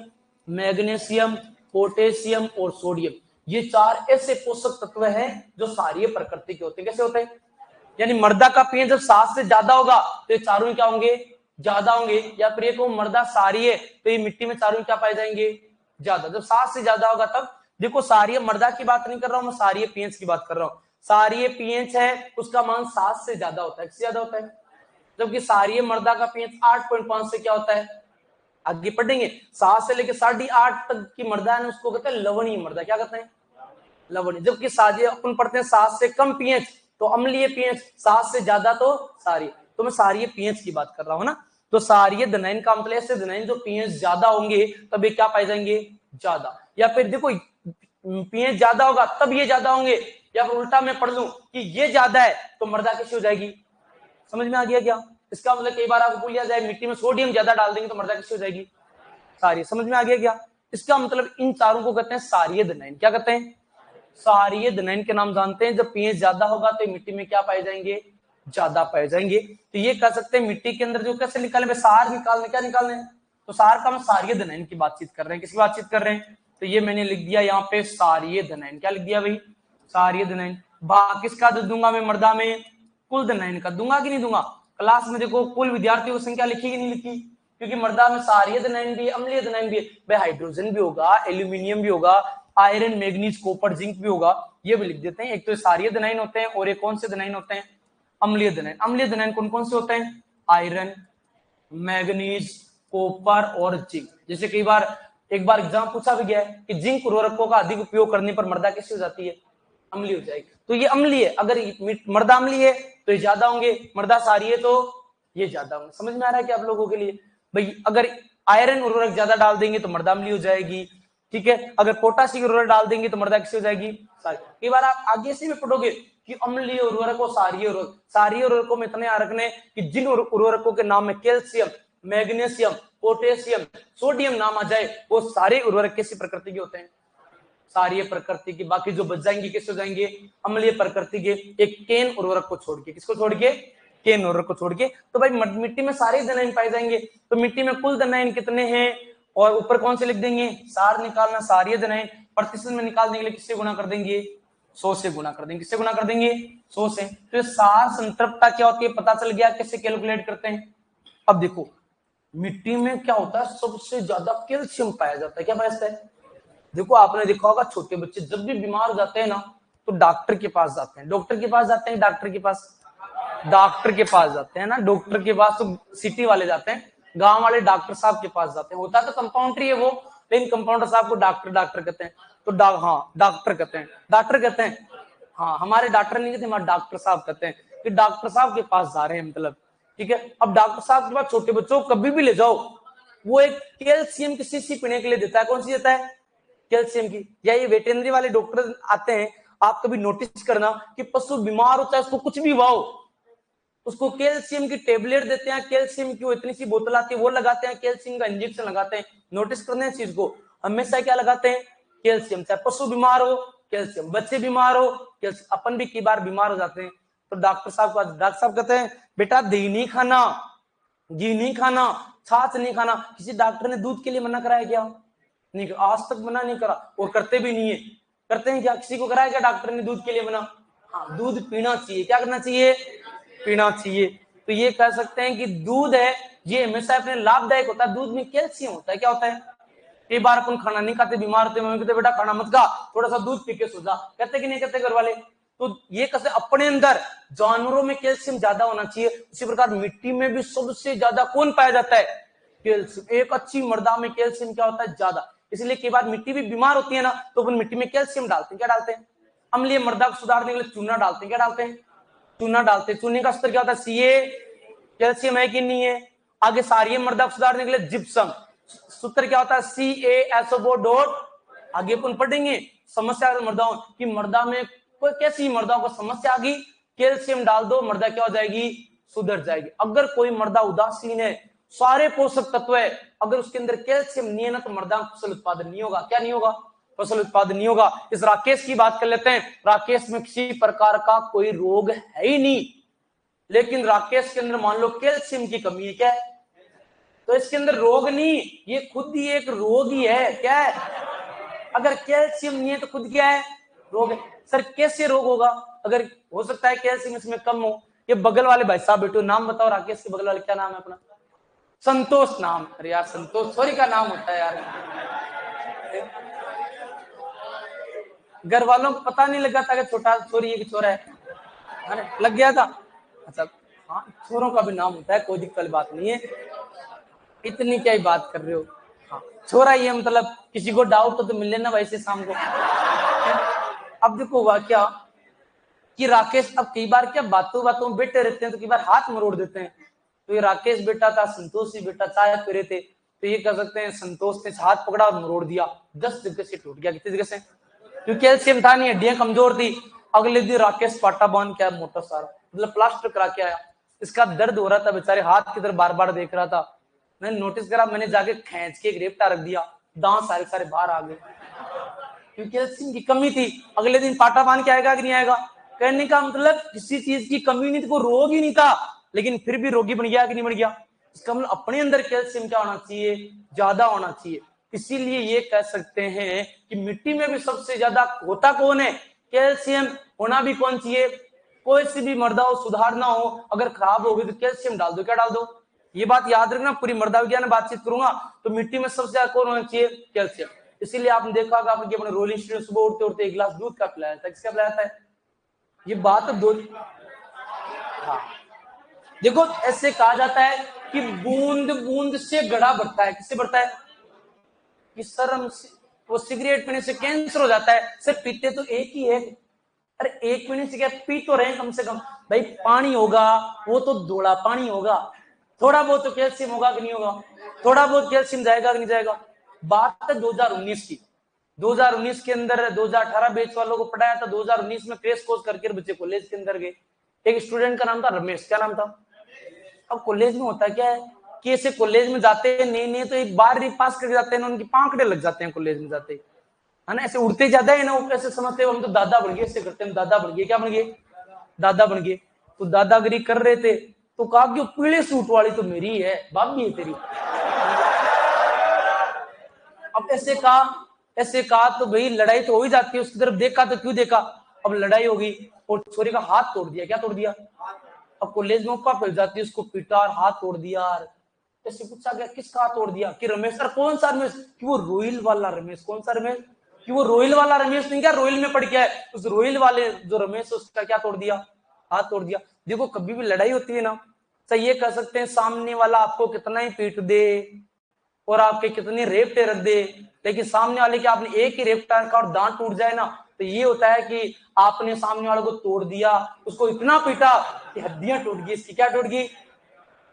मैग्नीशियम, पोटेशियम और सोडियम, ये 4 ऐसे पोषक तत्व हैं जो सारीय प्रकृति के होते हैं। कैसे होते हैं, यानी मर्दा का पीएच जब 7 से ज्यादा होगा तो ये चारों क्या होंगे, ज्यादा होंगे। या फिर ये को मर्दा सारीय तो ये मिट्टी में चारों क्या पाए जाएंगे, ज्यादा। जब 7 से ज्यादा होगा तब, देखो सारीय मर्दा की बात नहीं कर रहा हूं मैं, सारीय पीएच की बात कर रहा हूं। सारीय पीएच है उसका मान 7 से ज्यादा होता है, किससे ज्यादा होता है, जबकि सारीय मर्दा का पीएच 8.5 से क्या होता है, आगे पढ़ेंगे। 7 से लेकर 8.5 तक की मर्दा है उसको कहते हैं लवणीय मर्दा, क्या कहते हैं, लवणीय। जबकि सारीय अपन पढ़ते हैं 7 से कम पीएच तो अम्लीय पीएच, 7 से ज्यादा तो सारीय। तो मैं सारीय पीएच की बात कर रहा हूं ना। तो सारीय धनायन का मतलब ऐसे धनायन जो पीएच ज्यादा होंगे तब ये क्या पाए जाएंगे, ज्यादा। या फिर देखो पीएच ज्यादा होगा तब ये ज्यादा होंगे, या फिर उल्टा मैं पढ़ लूं कि ये ज्यादा है तो मर्दा कैसे हो जाएगी, समझ में आ गया क्या। इसका मतलब कई बार आपको बोलिया जाए मिट्टी में सोडियम ज्यादा डाल देंगे तो मर्दा कैसे हो जाएगी, सारीय। समझ में आ गया क्या। इसका मतलब इन चारों को कहते हैं सारीय धनायन। क्या कहते हैं, सारीय धनायन के नाम जानते हैं। जब पीएच ज्यादा होगा तो मिट्टी में क्या पाए जाएंगे, ज्यादा पाए जाएंगे। तो ये कह सकते हैं मिट्टी के अंदर जो कैसे निकाले, सार निकालने, क्या निकालने, तो सार का हम सारीय धनायन की बातचीत कर रहे हैं। किसकी बातचीत कर रहे हैं, तो ये मैंने लिख दिया यहाँ पे सारीय धनायन। क्या लिख दिया भाई, सारीय धनायन। भाग किसका दूंगा मैं, मर्दा में कुल धनायन का दूंगा कि नहीं दूंगा। क्लास में देखो कुल विद्यार्थियों की संख्या लिखी कि नहीं लिखी, क्योंकि मर्दा में सारीय धनायन भी, अम्लीय धनायन भी, भाई हाइड्रोजन भी होगा, एल्यूमिनियम भी होगा, आयरन, मैग्नीज, कॉपर, जिंक भी होगा, ये भी लिख देते हैं। एक तो सारीय धनायन होते हैं और एक कौन से धनायन होते हैं, अम्लीय धनायन। अम्लीय धनायन कौन कौन से होते हैं, आयरन, मैग्नीज, कॉपर और जिंक। जैसे कई बार एक बार एग्जाम पूछा भी गया है कि जिंक उर्वरकों का अधिक उपयोग करने पर मर्दा कैसी हो जाती है, अम्लीय हो जाएगी। तो ये अम्लीय है, अगर मर्दा अम्लीय है तो ये ज्यादा होंगे, मर्दा सारी है तो ये ज्यादा होंगे। समझ में आ रहा है कि आप लोगों के लिए भाई, अगर आयरन उर्वरक ज्यादा डाल देंगे तो मर्दा अम्लीय हो जाएगी, ठीक है। अगर पोटासियम उर्वरक डाल देंगे तो मर्दा कैसे हो जाएगी, सारी। कई बार आप आगे से भी पढ़ोगे कि अम्लीय उर्वरक और सारीय उर्वरक, सारीय उर्वरकों में इतने याद रखने कि जिन उर्वरकों के नाम में कैल्शियम, मैग्नीशियम, पोटेशियम, सोडियम नाम आ जाए वो सारे उर्वरक कैसी प्रकृति के होते हैं, सारीय प्रकृति की। बाकी जो बच जाएंगे कैसे हो जाएंगे, अम्लीय प्रकृति के, एक केन उर्वरक को छोड़ के। किसको छोड़ के, केन उर्वरक को छोड़ के। तो भाई मिट्टी में सारे धनायन पाए जाएंगे। तो मिट्टी में कुल धनायन कितने हैं, और ऊपर कौन से लिख देंगे, सार निकालना, सारीय धनायन प्रतिशत में निकालने के लिए किससे गुणा कर देंगे, 100 से गुणा कर देंगे। किससे गुणा कर देंगे, 100 से। तो सार संतृप्तता क्या होती है पता चल गया, कैसे कैलकुलेट करते हैं। अब देखो मिट्टी में क्या होता है, सबसे ज्यादा कैल्शियम पाया जाता है। क्या पाया जाता है, देखो आपने देखा होगा छोटे बच्चे जब भी बीमार हो जाते हैं ना तो डॉक्टर के पास जाते हैं, डॉक्टर के पास जाते हैं, डॉक्टर के पास, डॉक्टर के पास जाते हैं ना, डॉक्टर के पास तो सिटी वाले जाते हैं, गांव वाले डॉक्टर साहब के पास जाते हैं। होता तो कंपाउंडर ही है वो, लेकिन कंपाउंडर साहब को डॉक्टर डॉक्टर कहते हैं। तो हाँ डॉक्टर कहते हैं, डॉक्टर कहते हैं, हाँ हमारे डॉक्टर नहीं कहते, हमारे डॉक्टर साहब कहते हैं कि डॉक्टर साहब के पास जा रहे हैं मतलब, ठीक है। अब डॉक्टर साहब के पास छोटे बच्चों को कभी भी ले जाओ, वो एक कैल्शियम की शीशी पीने के लिए देता है। कौन सी देता है, कैल्शियम की। या ये वेटरनरी वाले डॉक्टर आते हैं, आप कभी नोटिस करना कि पशु बीमार होता है, उसको कुछ भी हुआ हो, उसको कैल्शियम की टेबलेट देते हैं, कैल्शियम की इतनी सी बोतल आती है वो लगाते हैं, कैल्शियम का इंजेक्शन लगाते हैं। नोटिस करने चीज को हमेशा क्या लगाते हैं, कैल्शियम। चाहे पशु बीमार हो कैल्शियम, बच्चे बीमार हो कैल्शियम, अपन भी कई बार बीमार हो जाते हैं तो डॉक्टर साहब कहते हैं बेटा दही नहीं खाना, घी नहीं खाना, छाछ नहीं खाना। किसी डॉक्टर ने दूध के लिए मना कराया क्या, नहीं, आज तक मना नहीं करा, और करते भी नहीं है। करते हैं क्या, किसी को कराया क्या डॉक्टर ने दूध के लिए मना, हाँ दूध पीना चाहिए। क्या करना चाहिए, पीना चाहिए। तो ये कह सकते हैं कि दूध है ये हमेशा अपने लाभदायक होता है। दूध में कैल्शियम होता है। क्या होता है, कई बार अपन खाना नहीं खाते, बीमार होते, मम्मी कहते बेटा खाना मत खा, थोड़ा सा दूध पी के सो जा, कहते कि नहीं कहते घर वाले। तो ये कैसे, अपने अंदर जानवरों में कैल्शियम ज्यादा होना चाहिए, उसी प्रकार मिट्टी में भी सबसे ज्यादा कौन पाया जाता है, कैल्शियम। एक अच्छी मृदा में कैल्शियम क्या होता है, ज्यादा। इसलिए कई बार मिट्टी भी बीमार होती है ना तो अपन मिट्टी में कैल्शियम डालते हैं। क्या डालते हैं, अम्लीय मृदा को सुधारने के लिए चूना डालते हैं। क्या डालते हैं, चूना डालते हैं। चूने का स्तर क्या होता है, सीए, कैल्शियम है कि नहीं है। आगे सारीय मृदा को सुधारने के लिए जिप्सम, सूत्र क्या होता है, CaSO डॉट। आगे अपन पढ़ेंगे समस्या मृदाओं की, मृदा में कोई कैसी मृदाओं को समस्या आ गई, कैल्शियम डाल दो, मृदा क्या हो जाएगी, सुधर जाएगी। अगर कोई मर्दा उदासीन है, सारे पोषक तत्व है, अगर उसके अंदर कैल्शियम नहीं है ना, तो मर्दा फसल उत्पादन नहीं होगा। क्या नहीं होगा? फसल उत्पादन नहीं होगा। इस राकेश की बात कर लेते हैं। राकेश में किसी प्रकार का कोई रोग है ही नहीं, लेकिन राकेश के अंदर मान लो कैल्शियम की कमी है। क्या है? तो इसके अंदर रोग नहीं, ये खुद ही एक रोग ही है। क्या है? अगर कैल्शियम नहीं है तो खुद क्या है? रोग है। सर कैसे रोग होगा? अगर हो सकता है कैल्शियम इसमें कम हो। ये बगल वाले भाई साहब बेटो, नाम बताओ राकेश के बगल वाले, क्या नाम है अपना? संतोष नाम। अरे यार संतोष छोरी का नाम होता है यार। घर वालों को पता नहीं लगा था कि छोटा छोरी है कि छोरा है? अरे लग गया था। अच्छा हाँ, छोरों का भी नाम होता है, कोई दिक्कत वाली बात नहीं है। इतनी क्या ही बात कर रहे हो? हाँ छोरा ये मतलब किसी को डाउट हो तो मिल लेना वैसे शाम को। अब देखो हुआ क्या कि राकेश अब कई बार क्या बातों बातों में बैठे रहते हैं तो कई बार हाथ मरोड़ देते हैं। तो ये राकेश बेटा था, संतोष ही बेटा, चाय पी रहे थे, तो ये कह सकते हैं संतोष ने हाथ पकड़ा और मरोड़ दिया। 10 जगह से टूट गया। कितनी जगह से? क्योंकि कैल्शियम था नहीं, हड्डियां कमजोर थी। अगले दिन राकेश पाटा बांध के आया मोटा सारा, मतलब प्लास्टर करा के आया। इसका दर्द हो रहा था बेचारे, हाथ की तरफ बार बार देख रहा था। मैंने नोटिस करा, मैंने जाके खींच के एक रेपटा रख दिया, दांत सारे सारे बाहर आ गए, क्योंकि कैल्शियम की कमी थी। अगले दिन पाटा बांध के आएगा कि नहीं आएगा? कहने का मतलब किसी चीज की कमी नहीं थी, को रोग ही नहीं था, लेकिन फिर भी रोगी बन गया कि नहीं बन गया? इसका मतलब अपने अंदर कैल्शियम क्या होना चाहिए? ज्यादा होना चाहिए। इसीलिए ये कह सकते हैं कि मिट्टी में भी सबसे ज्यादा होता कौन है? कैल्शियम। होना भी कौन चाहिए? कोई सी भी मर्दा हो, सुधारना हो, अगर खराब हो गई तो कैल्शियम डाल दो। क्या डाल दो? ये बात याद रखना, पूरी मर्दा विज्ञान में बातचीत करूंगा तो मिट्टी में सबसे ज्यादा कौन होना चाहिए? कैल्शियम। इसीलिए आपने देखा होगा आपने अपने रोलिंग स्टूडेंट सुबह उठते उठते एक गिलास दूध का पिलाया था। किसका पिलाया था? ये बात दो। हाँ देखो ऐसे कहा जाता है कि बूंद बूंद से घड़ा बढ़ता है। किससे बढ़ता है? कि शर्म से। वो सिगरेट पीने से कैंसर हो जाता है। सर पीते तो एक ही है। अरे एक पीने से क्या, पी तो रहे कम से कम। भाई पानी होगा वो तो धोड़ा पानी होगा, थोड़ा बहुत तो कैल्शियम होगा कि नहीं होगा? थोड़ा बहुत कैल्शियम जाएगा कि नहीं जाएगा? बात है 2019 की। 2019 के अंदर 2018 बैच वालों को पढ़ाया था, 2019 में क्रैश कोर्स करके बच्चे कॉलेज के अंदर गए। एक स्टूडेंट का नाम था रमेश। क्या नाम था? अब कॉलेज में होता क्या है कि ऐसे कॉलेज में जाते हैं नए नए, तो एक बार ही पास करके जाते हैं ना, उनकी पांकड़े लग जाते हैं कॉलेज में जाते है ना। ऐसे उड़ते ज्यादा है ना, वो ऐसे समझते हैं हम तो दादा बन गए, ऐसे करते हैं दादा बन गए। क्या बन गए? दादा बन गए। तो दादागिरी कर रहे थे तो कहा कि पीले सूट वाली तो मेरी है, भाभी है तेरी। अब ऐसे कहा तो भाई लड़ाई तो हो ही जाती है। उसकी तरफ देखा तो क्यों देखा? अब लड़ाई होगी और छोरी का हाथ तोड़ दिया। क्या तोड़ दिया? अब कॉलेज में ऊपर फैल जाती है, उसको पीटा और हाथ तोड़ दिया। ऐसे पूछा गया किसका हाथ तोड़ दिया? कि रमेश। सर कौन सा रमेश? कि वो रोहिल वाला रमेश। कौन सा रमेश? कि वो रोहिल वाला रमेश नहीं, क्या रोहिल में पड़ गया है, उस रोहिल वाले जो रमेश उसका क्या तोड़ दिया? हाथ तोड़ दिया। देखो कभी भी लड़ाई होती है ना, सही ये कह सकते हैं सामने वाला आपको कितना ही पीट दे और आपके कितने रेपटे रख दे, लेकिन सामने वाले के आपने एक ही रेपटा रखा और दांत टूट जाए ना, तो ये होता है कि आपने सामने वाले को तोड़ दिया, उसको इतना पीटा कि हड्डियां टूट गई। इसकी क्या टूट गई?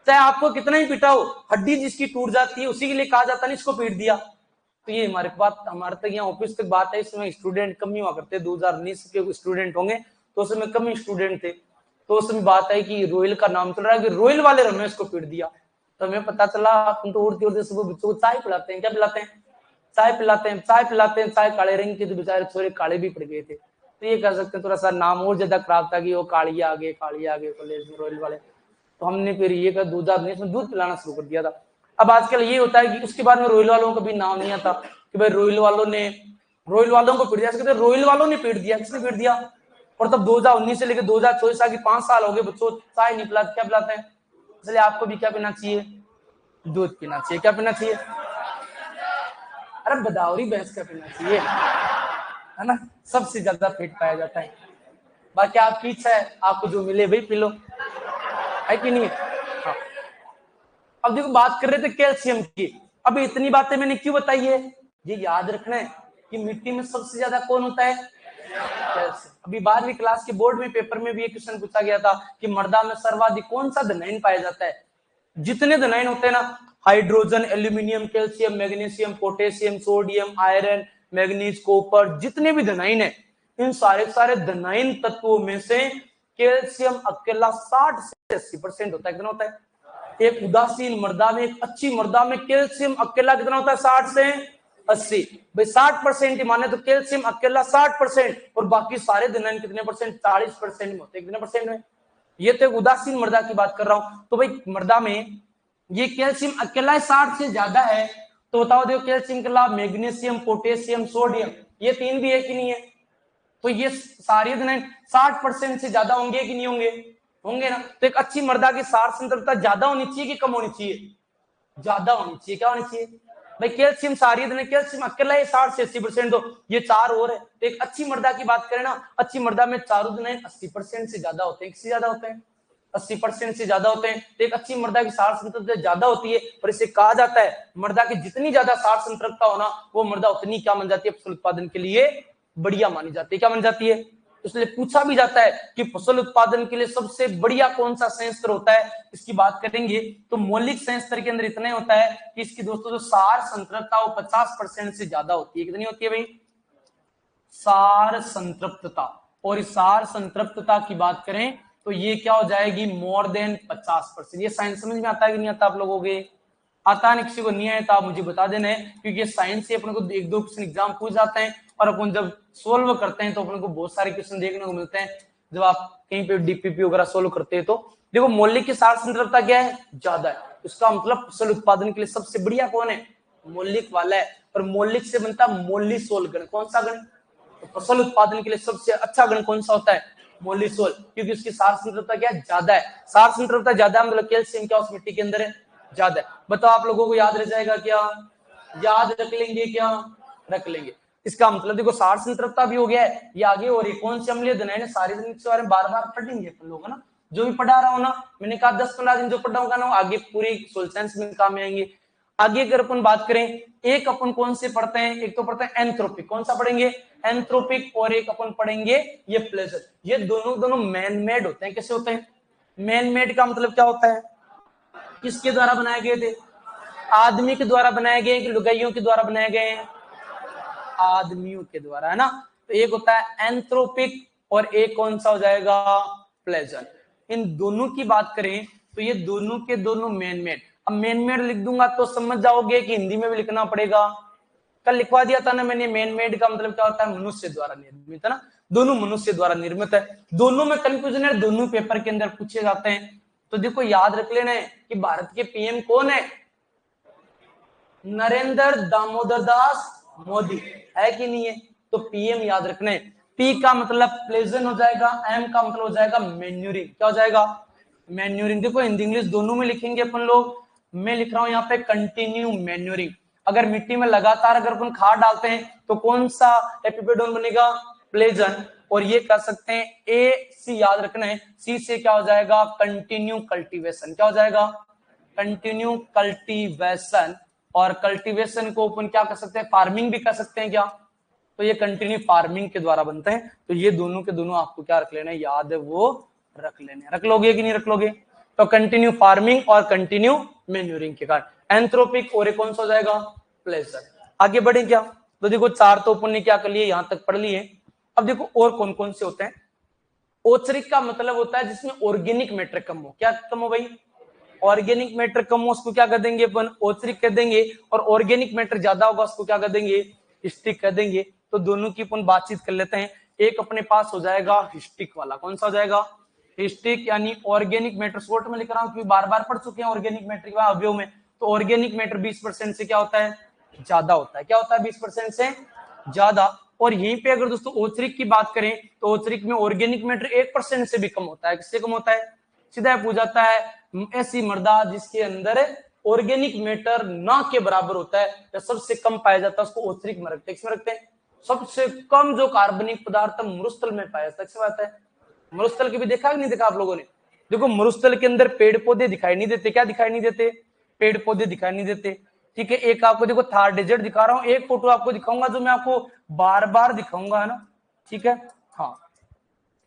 चाहे आपको कितना ही पीटा हो, हड्डी जिसकी टूट जाती है उसी के लिए कहा जाता है इसको पीट दिया। तो ये हमारे पास हमारे तक यहाँ ऑफिस तक बात है। इसमें स्टूडेंट कम ही हुआ करते, 2019 के स्टूडेंट होंगे तो उसमें कम ही स्टूडेंट थे। तो उसमें बात है कि रोहिल का नाम चल रहा है कि रोहिल वाले रमेश को पीट दिया। तो हमें पता चला तुम तो उड़ते उड़ते सुबह बच्चों को चाय पिलाते हैं। क्या पिलाते हैं? चाय पिलाते हैं। चाय पिलाते हैं, चाय काले रंग की, तो बेचारे छोरे काले भी पड़ गए थे। तो ये कह सकते हैं थोड़ा सा नाम और ज्यादा खराब था कि वो काली आ गए कॉलेज में रोहिल वाले। तो हमने फिर ये कर 2019 में दूध पिलाना शुरू कर दिया था। अब आजकल ये होता है कि उसके बाद में रोहिल वालों का भी नाम नहीं आता कि भाई रोहिल वालों को पीट दिया। कहते रोहिल वालों ने पीट दिया। किसने पीट दिया? और तब 2019 से लेकर 2024 की 5 साल हो गए, बच्चों चाय नहीं पिलाते। क्या पिलाते हैं? इसलिए आपको भी क्या पीना चाहिए? दूध पीना चाहिए। क्या पीना चाहिए? अरे बदावरी भैंस का पीना चाहिए, है ना, सबसे ज्यादा पेट पाया जाता है। बाकी आपकी इच्छा है, आपको जो मिले वही पी लो, है कि नहीं? हाँ। अब देखो बात कर रहे थे कैल्शियम की। अब इतनी बातें मैंने क्यों बताई है? ये याद रखना है कि मिट्टी में सबसे ज्यादा कौन होता है? कैल्शियम। अभी 12वीं क्लास के बोर्ड में पेपर में भी एक क्वेश्चन पूछा गया था कि मर्दा में सर्वाधिक कौन सा धनाइन पाया जाता है? जितने धनाइन होते हैं ना, hydrogen, aluminium, calcium, magnesium, potassium, sodium, iron, manganese, copper, जितने भी धनाइन है, इन सारे धनाइन तत्वों में से कैल्शियम अकेला 60 80% होता है। कितना होता है? एक उदासीन मृदा में, एक अच्छी मृदा में कैल्शियम अकेला कितना होता है? 60 से 80। भाई 60% ही माने तो कैल्शियम अकेला 60% और बाकी सारे धनायन कितने परसेंट? 40% में होते हैं। कितने परसेंट में? ये तो एक उदासीन मृदा की बात कर रहा हूं। तो भाई मृदा में ये कैल्शियम अकेला 60 से ज्यादा है, तो बताओ देखो कैल्शियम के अलावा मैग्नीशियम, पोटेशियम, सोडियम, ये तीन भी है कि नहीं है? तो ये सारे धनायन 60% से ज्यादा होंगे कि नहीं होंगे? होंगे ना। तो एक अच्छी मृदा की सार सांद्रता ज्यादा होनी चाहिए कि कम होनी चाहिए? ज्यादा होनी चाहिए। क्या होनी चाहिए भाई? कैल्शियम सारी धनायन, कैल्शियम अकेला है 60 से 80%, तो ये चार और है। तो एक अच्छी मृदा की बात करें ना, अच्छी मृदा में चारों धनायन 80% से ज्यादा होते हैं। किससे ज्यादा होते हैं? 80% से ज्यादा होते हैं। तो एक अच्छी मृदा की सार सांद्रता ज्यादा होती है और इसे कहा जाता है मृदा की जितनी ज्यादा सार सांद्रता होना, वो मृदा उतनी क्या बन जाती है? फसल उत्पादन के लिए बढ़िया मानी जाती है। क्या बन जाती है? इसलिए पूछा भी जाता है कि फसल उत्पादन के लिए सबसे बढ़िया कौन सा संयंत्र होता है। इसकी बात करेंगे तो मौलिक संयंत्र के अंदर इतना होता है कि इसकी दोस्तों जो सार संतृप्तता वो 50% से ज्यादा होती है। कितनी होती है भाई? सार संतृप्तता। और इस सार संतृप्तता की बात करें तो ये क्या हो जाएगी? More than 50%। ये साइंस समझ में आता है कि नहीं आता आप लोगों के? आता है? किसी को नहीं आया तो आप मुझे बता देना है, क्योंकि साइंस से अपने को एक दो क्वेश्चन एग्जाम पूछ जाते हैं और अपन जब सोल्व करते हैं तो अपने को बहुत सारे क्वेश्चन देखने को मिलते हैं जब आप कहीं पे डीपीपी वगैरह सोल्व करते हैं। तो देखो मौलिक की सार सांद्रता क्या है? ज्यादा है। इसका मतलब फसल उत्पादन के लिए सबसे बढ़िया कौन है? मौलिक वाला है। और मौलिक से बनता मोलिसोल गण। कौन सा गण? तो फसल उत्पादन के लिए सबसे अच्छा गण कौन सा होता है? मोलिसोल, क्योंकि उसकी सार सांद्रता क्या है? ज्यादा है। सार सांद्रता ज्यादा है मतलब कैल्शियम क्या उस मिट्टी के अंदर है? ज्यादा है। बताओ आप लोगों को याद रह जाएगा क्या? याद रख लेंगे क्या? रख लेंगे। इसका मतलब देखो सार सांद्रता भी हो गया है, ये आगे और कौन से अम्लीय धनायन सारे दिन के बारे में बार बार पढ़ेंगे अपन लोग, है ना। जो भी पढ़ा रहा हूं ना, मैंने कहा 10-15 दिन जो पढ़ाऊंगा ना, आगे पूरी सोल साइंस में काम में आएंगे। आगे अगर अपन बात करें, एक अपन कौन से पढ़ते हैं? एक तो पढ़ते हैं एंथ्रोपिक। कौन सा पढ़ेंगे? एंथ्रोपिक। और एक अपन पढ़ेंगे ये प्लेजर। ये दोनों मैन मेड होते हैं। कैसे होते हैं? मैन मेड का मतलब क्या होता है? किसके द्वारा बनाए गए थे? आदमी के द्वारा बनाए गए कि लुगाइयों के द्वारा बनाए गए हैं? आदमियों के द्वारा, है ना। तो एक होता है एंथ्रोपिक और एक कौन सा हो जाएगा? प्लेजर। इन दोनों की बात करें तो ये दोनों के दोनों मैन मेड। अब मैन मेड लिख दूंगा तो समझ जाओगे कि हिंदी में भी लिखना पड़ेगा। कल लिखवा दिया था ना मैंने, मैन मेड का मतलब क्या होता है? मनुष्य द्वारा निर्मित, है ना। दोनों मनुष्य द्वारा निर्मित है। दोनों में कंफ्यूजन है, दोनों पेपर के अंदर पूछे जाते हैं। तो देखो याद रख लेना है कि भारत के पीएम कौन है? नरेंद्र दामोदर दास मोदी, है कि नहीं है? तो पीएम याद रखना है। पी का मतलब प्लेजन हो जाएगा, एम का मतलब हो जाएगा मैन्यूरिंग। क्या हो जाएगा? मैन्यूरिंग। देखो हिंदी इंग्लिश दोनों में लिखेंगे अपन लोग। मैं लिख रहा हूं यहाँ पे कंटिन्यू मैन्यूरिंग। अगर मिट्टी में लगातार अगर अपन खाद डालते हैं तो कौन सा एपिपेडोन बनेगा? प्लेजन। और ये कर सकते हैं ए सी, याद रखना है। सी से क्या हो जाएगा? Continue cultivation. क्या हो जाएगा? Continue cultivation. और कल्टीवेशन को अपन क्या कर सकते हैं? फार्मिंग भी कर सकते हैं क्या? तो ये कंटिन्यू फार्मिंग के द्वारा बनते हैं। तो ये दोनों के दोनों आपको क्या रख लेना है? याद है वो रख लेने। रख लोगे कि नहीं रख लोगे? तो कंटिन्यू फार्मिंग और कंटिन्यू मैन्यूरिंग के कारण एंथ्रोपिक। और कौन सा हो जाएगा? प्लेजर। आगे बढ़े क्या? तो देखो चार तो अपन ने क्या कर लिए, यहां तक पढ़ लिए। अब देखो और कौन कौन से होते हैं। ओचरिक का मतलब होता है जिसमें ऑर्गेनिक मैटर कम हो। क्या कम हो भाई? ऑर्गेनिक मैटर कम हो उसको क्या कर देंगे अपन? ओचरिक कर देंगे। और ऑर्गेनिक मैटर ज्यादा होगा उसको क्या कर देंगे? हिस्टिक कर देंगे। तो दोनों की अपन बातचीत कर लेते हैं। एक अपने पास हो जाएगा हिस्टिक वाला। कौन सा हो जाएगा? हिस्टिक, यानी ऑर्गेनिक मैटर। शॉर्ट में लिख रहा हूं क्योंकि बार बार पढ़ चुके हैं ऑर्गेनिक मैटर के अवयव में। तो ऑर्गेनिक मैटर 20% से क्या होता है? ज्यादा होता है। क्या होता है? 20% से ज्यादा। और यहीं पे अगर दोस्तों ओचरिक की बात करें तो ओचरिक में ऑर्गेनिक मैटर 1% से भी कम होता है। किससे कम होता है? सीधा पूछ जाता है ऐसी मृदा जिसके अंदर ऑर्गेनिक मैटर ना के बराबर होता है या सबसे कम पाया जाता है, उसको ओचरिक में रखते हैं। किसमें रखते हैं? सबसे कम जो कार्बनिक पदार्थ मरुस्थल में पाया जाता है। अच्छी बात है। मरुस्थल के भी देखा कि नहीं देखा आप लोगों ने? देखो मरुस्थल के अंदर पेड़ पौधे दिखाई नहीं देते। क्या दिखाई नहीं देते? पेड़ पौधे दिखाई नहीं देते। ठीक है। एक आपको देखो थार डेजर्ट दिखा रहा हूँ, एक फोटो आपको दिखाऊंगा जो मैं आपको बार बार दिखाऊंगा, है ना। ठीक है। हाँ,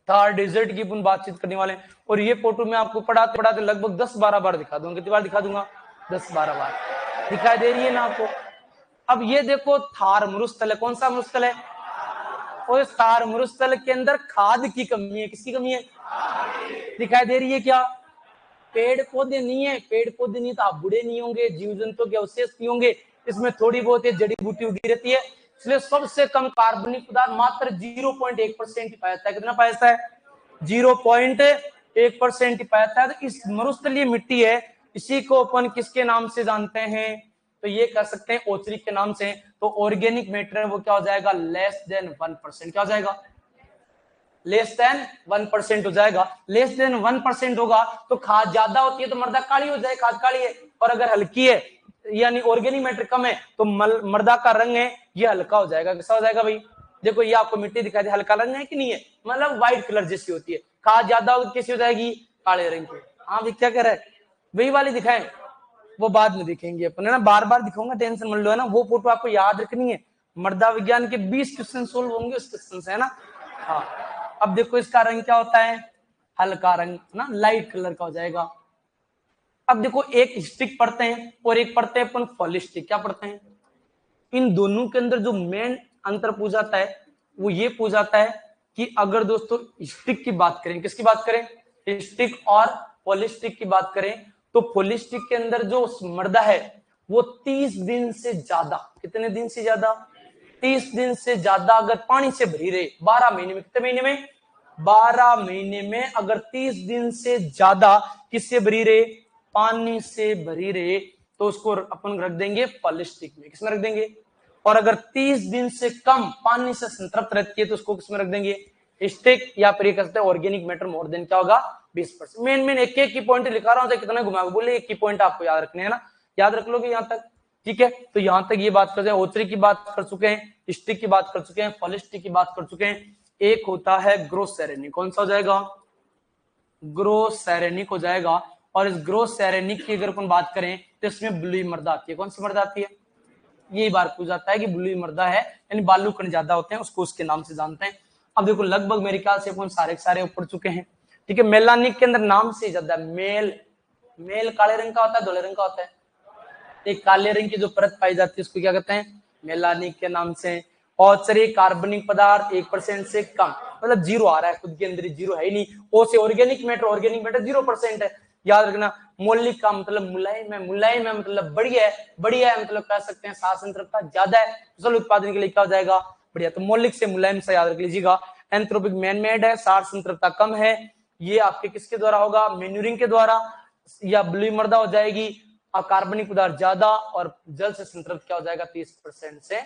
थार डेजर्ट की अपन बातचीत करने वाले हैं। और ये फोटो मैं आपको पढ़ाते पढ़ाते लगभग 10-12 बार दिखा दूंगा। कितनी बार दिखा दूंगा? 10-12 बार। दिखाई दे रही है ना आपको? अब ये देखो थार मरुस्थल है। कौन सा मरुस्थल है? और इस थार मरुस्थल के अंदर खाद की कमी है। किसकी कमी है? दिखाई दे रही है क्या? पेड़ पौधे नहीं है, पेड़ पौधे नहीं तो आप बूढ़े नहीं होंगे, जीव जंतु के अवशेष नहीं होंगे, इसमें थोड़ी बहुत जड़ी बूटी उगी रहती है, इसलिए सबसे कम कार्बनिक पदार्थ मात्र 0.1% पाया जाता है। कितना पाया जाता है? 0.1% पाया जाता है। तो इस मरुस्थलीय मिट्टी है, इसी को अपन किसके नाम से जानते हैं? तो ये कह सकते हैं ओचरी के नाम से। तो ऑर्गेनिक मैटर वो क्या हो जाएगा? Less than 1%। क्या हो जाएगा? लेस देन 1% हो जाएगा। लेस देन 1% होगा तो खाद ज्यादा होती है तो मृदा काली हो जाए, खाद काली है। और अगर हल्की है यानी ऑर्गेनिक मैटर कम है तो मृदा का रंग है ये हल्का हो जाएगा। कैसा हो जाएगा भाई? देखो ये आपको मिट्टी दिखाई दे, हल्का रंग है कि नहीं है, मतलब व्हाइट कलर जैसी होती है। खाद ज्यादा होगी कैसी हो जाएगी? काले रंग की। हाँ भाई क्या कह रहा है? वही वाली दिखाएं, वो बाद में दिखेंगे अपन, है ना, बार बार दिखाऊंगा, टेंशन मत लो, है ना। वो फोटो आपको याद रखनी है, मृदा विज्ञान के 20 क्वेश्चन सोल्व होंगे उस क्वेश्चन से, है ना। हाँ अब देखो इसका रंग क्या होता है? हल्का रंग ना, लाइट कलर का हो जाएगा। अब देखो एक स्टिक पढ़ते हैं और एक पढ़ते हैं अपन पॉलिस्टिक। क्या पढ़ते हैं? इन दोनों के अंदर जो मेन अंतर पूछा जाता है वो ये पूछा जाता है कि अगर दोस्तों स्टिक की बात करें, किसकी बात करें? स्टिक और पॉलिस्टिक की बात करें तो पॉलिस्टिक के अंदर जो मृदा है वो 30 दिन से ज्यादा, कितने दिन से ज्यादा? 30 दिन से ज्यादा अगर पानी से भरी रहे 12 महीने में, कितने महीने में? 12 महीने में अगर 30 दिन से ज्यादा किससे भरी रहे? पानी से भरी रहे तो उसको अपन रख देंगे पॉलिस्टिक में। किसमें रख देंगे? और अगर 30 दिन से कम पानी से संतृप्त रहती है तो उसको किसमें रख देंगे? स्टिक, या फिर कह सकते हैं ऑर्गेनिक मैटर मोर देन क्या होगा? 20%। मेन एक एक की पॉइंट लिखा रहा हूं, कितना घुमा बोले, एक की पॉइंट आपको याद रखने है ना, याद रख लोगे यहां तक, ठीक है। तो यहां तक ये बात करते हैं, ओचरी की बात कर चुके हैं, स्टिक की बात कर चुके हैं, पॉलिस्टिक की बात कर चुके हैं। एक होता है ग्रोसैरेनिक, कौन सा हो जाएगा? ग्रोसैरेनिक हो जाएगा। और इस ग्रोसैरेनिक की अगर अपन बात करें तो इसमें ब्लूई मृदा आती है। कौन सी मृदा आती है? यही बार पूछा जाता है कि ब्लूई मृदा है यानी बालू कण ज्यादा होते हैं, उसको उसके नाम से जानते हैं। अब देखो लगभग मेरे ख्याल से अपन सारे पढ़ चुके हैं, ठीक है। मेलानिक के अंदर नाम से ज्यादा मेल काले रंग का होता है, धोले रंग का होता है। एक काले रंग की जो परत पाई जाती है उसको क्या कहते हैं? मेलानिक के नाम से। औचरी कार्बनिक पदार्थ 1% से कम, मतलब जीरो आ रहा है, खुद के अंदर जीरो है ही नहीं। ओ से ऑर्गेनिक मैटर 0% है, याद रखना। मौलिक का मतलब मुलायम है, मुलायम है मतलब बढ़िया है, बढ़िया है मतलब कह सकते हैं सार संतृप्तता ज्यादा है, फसल उत्पादन के लिए क्या हो जाएगा? बढ़िया। तो मौलिक से मुलायम से याद रख लीजिएगा। एंथ्रोपिक मैनमेड है, सार संतृप्तता कम है, ये आपके किसके द्वारा होगा? मैन्यूरिंग के द्वारा, या ब्लूई मृदा हो जाएगी। कार्बनिक पदार्थ ज्यादा और जल से संतृप्त क्या हो जाएगा? 30% से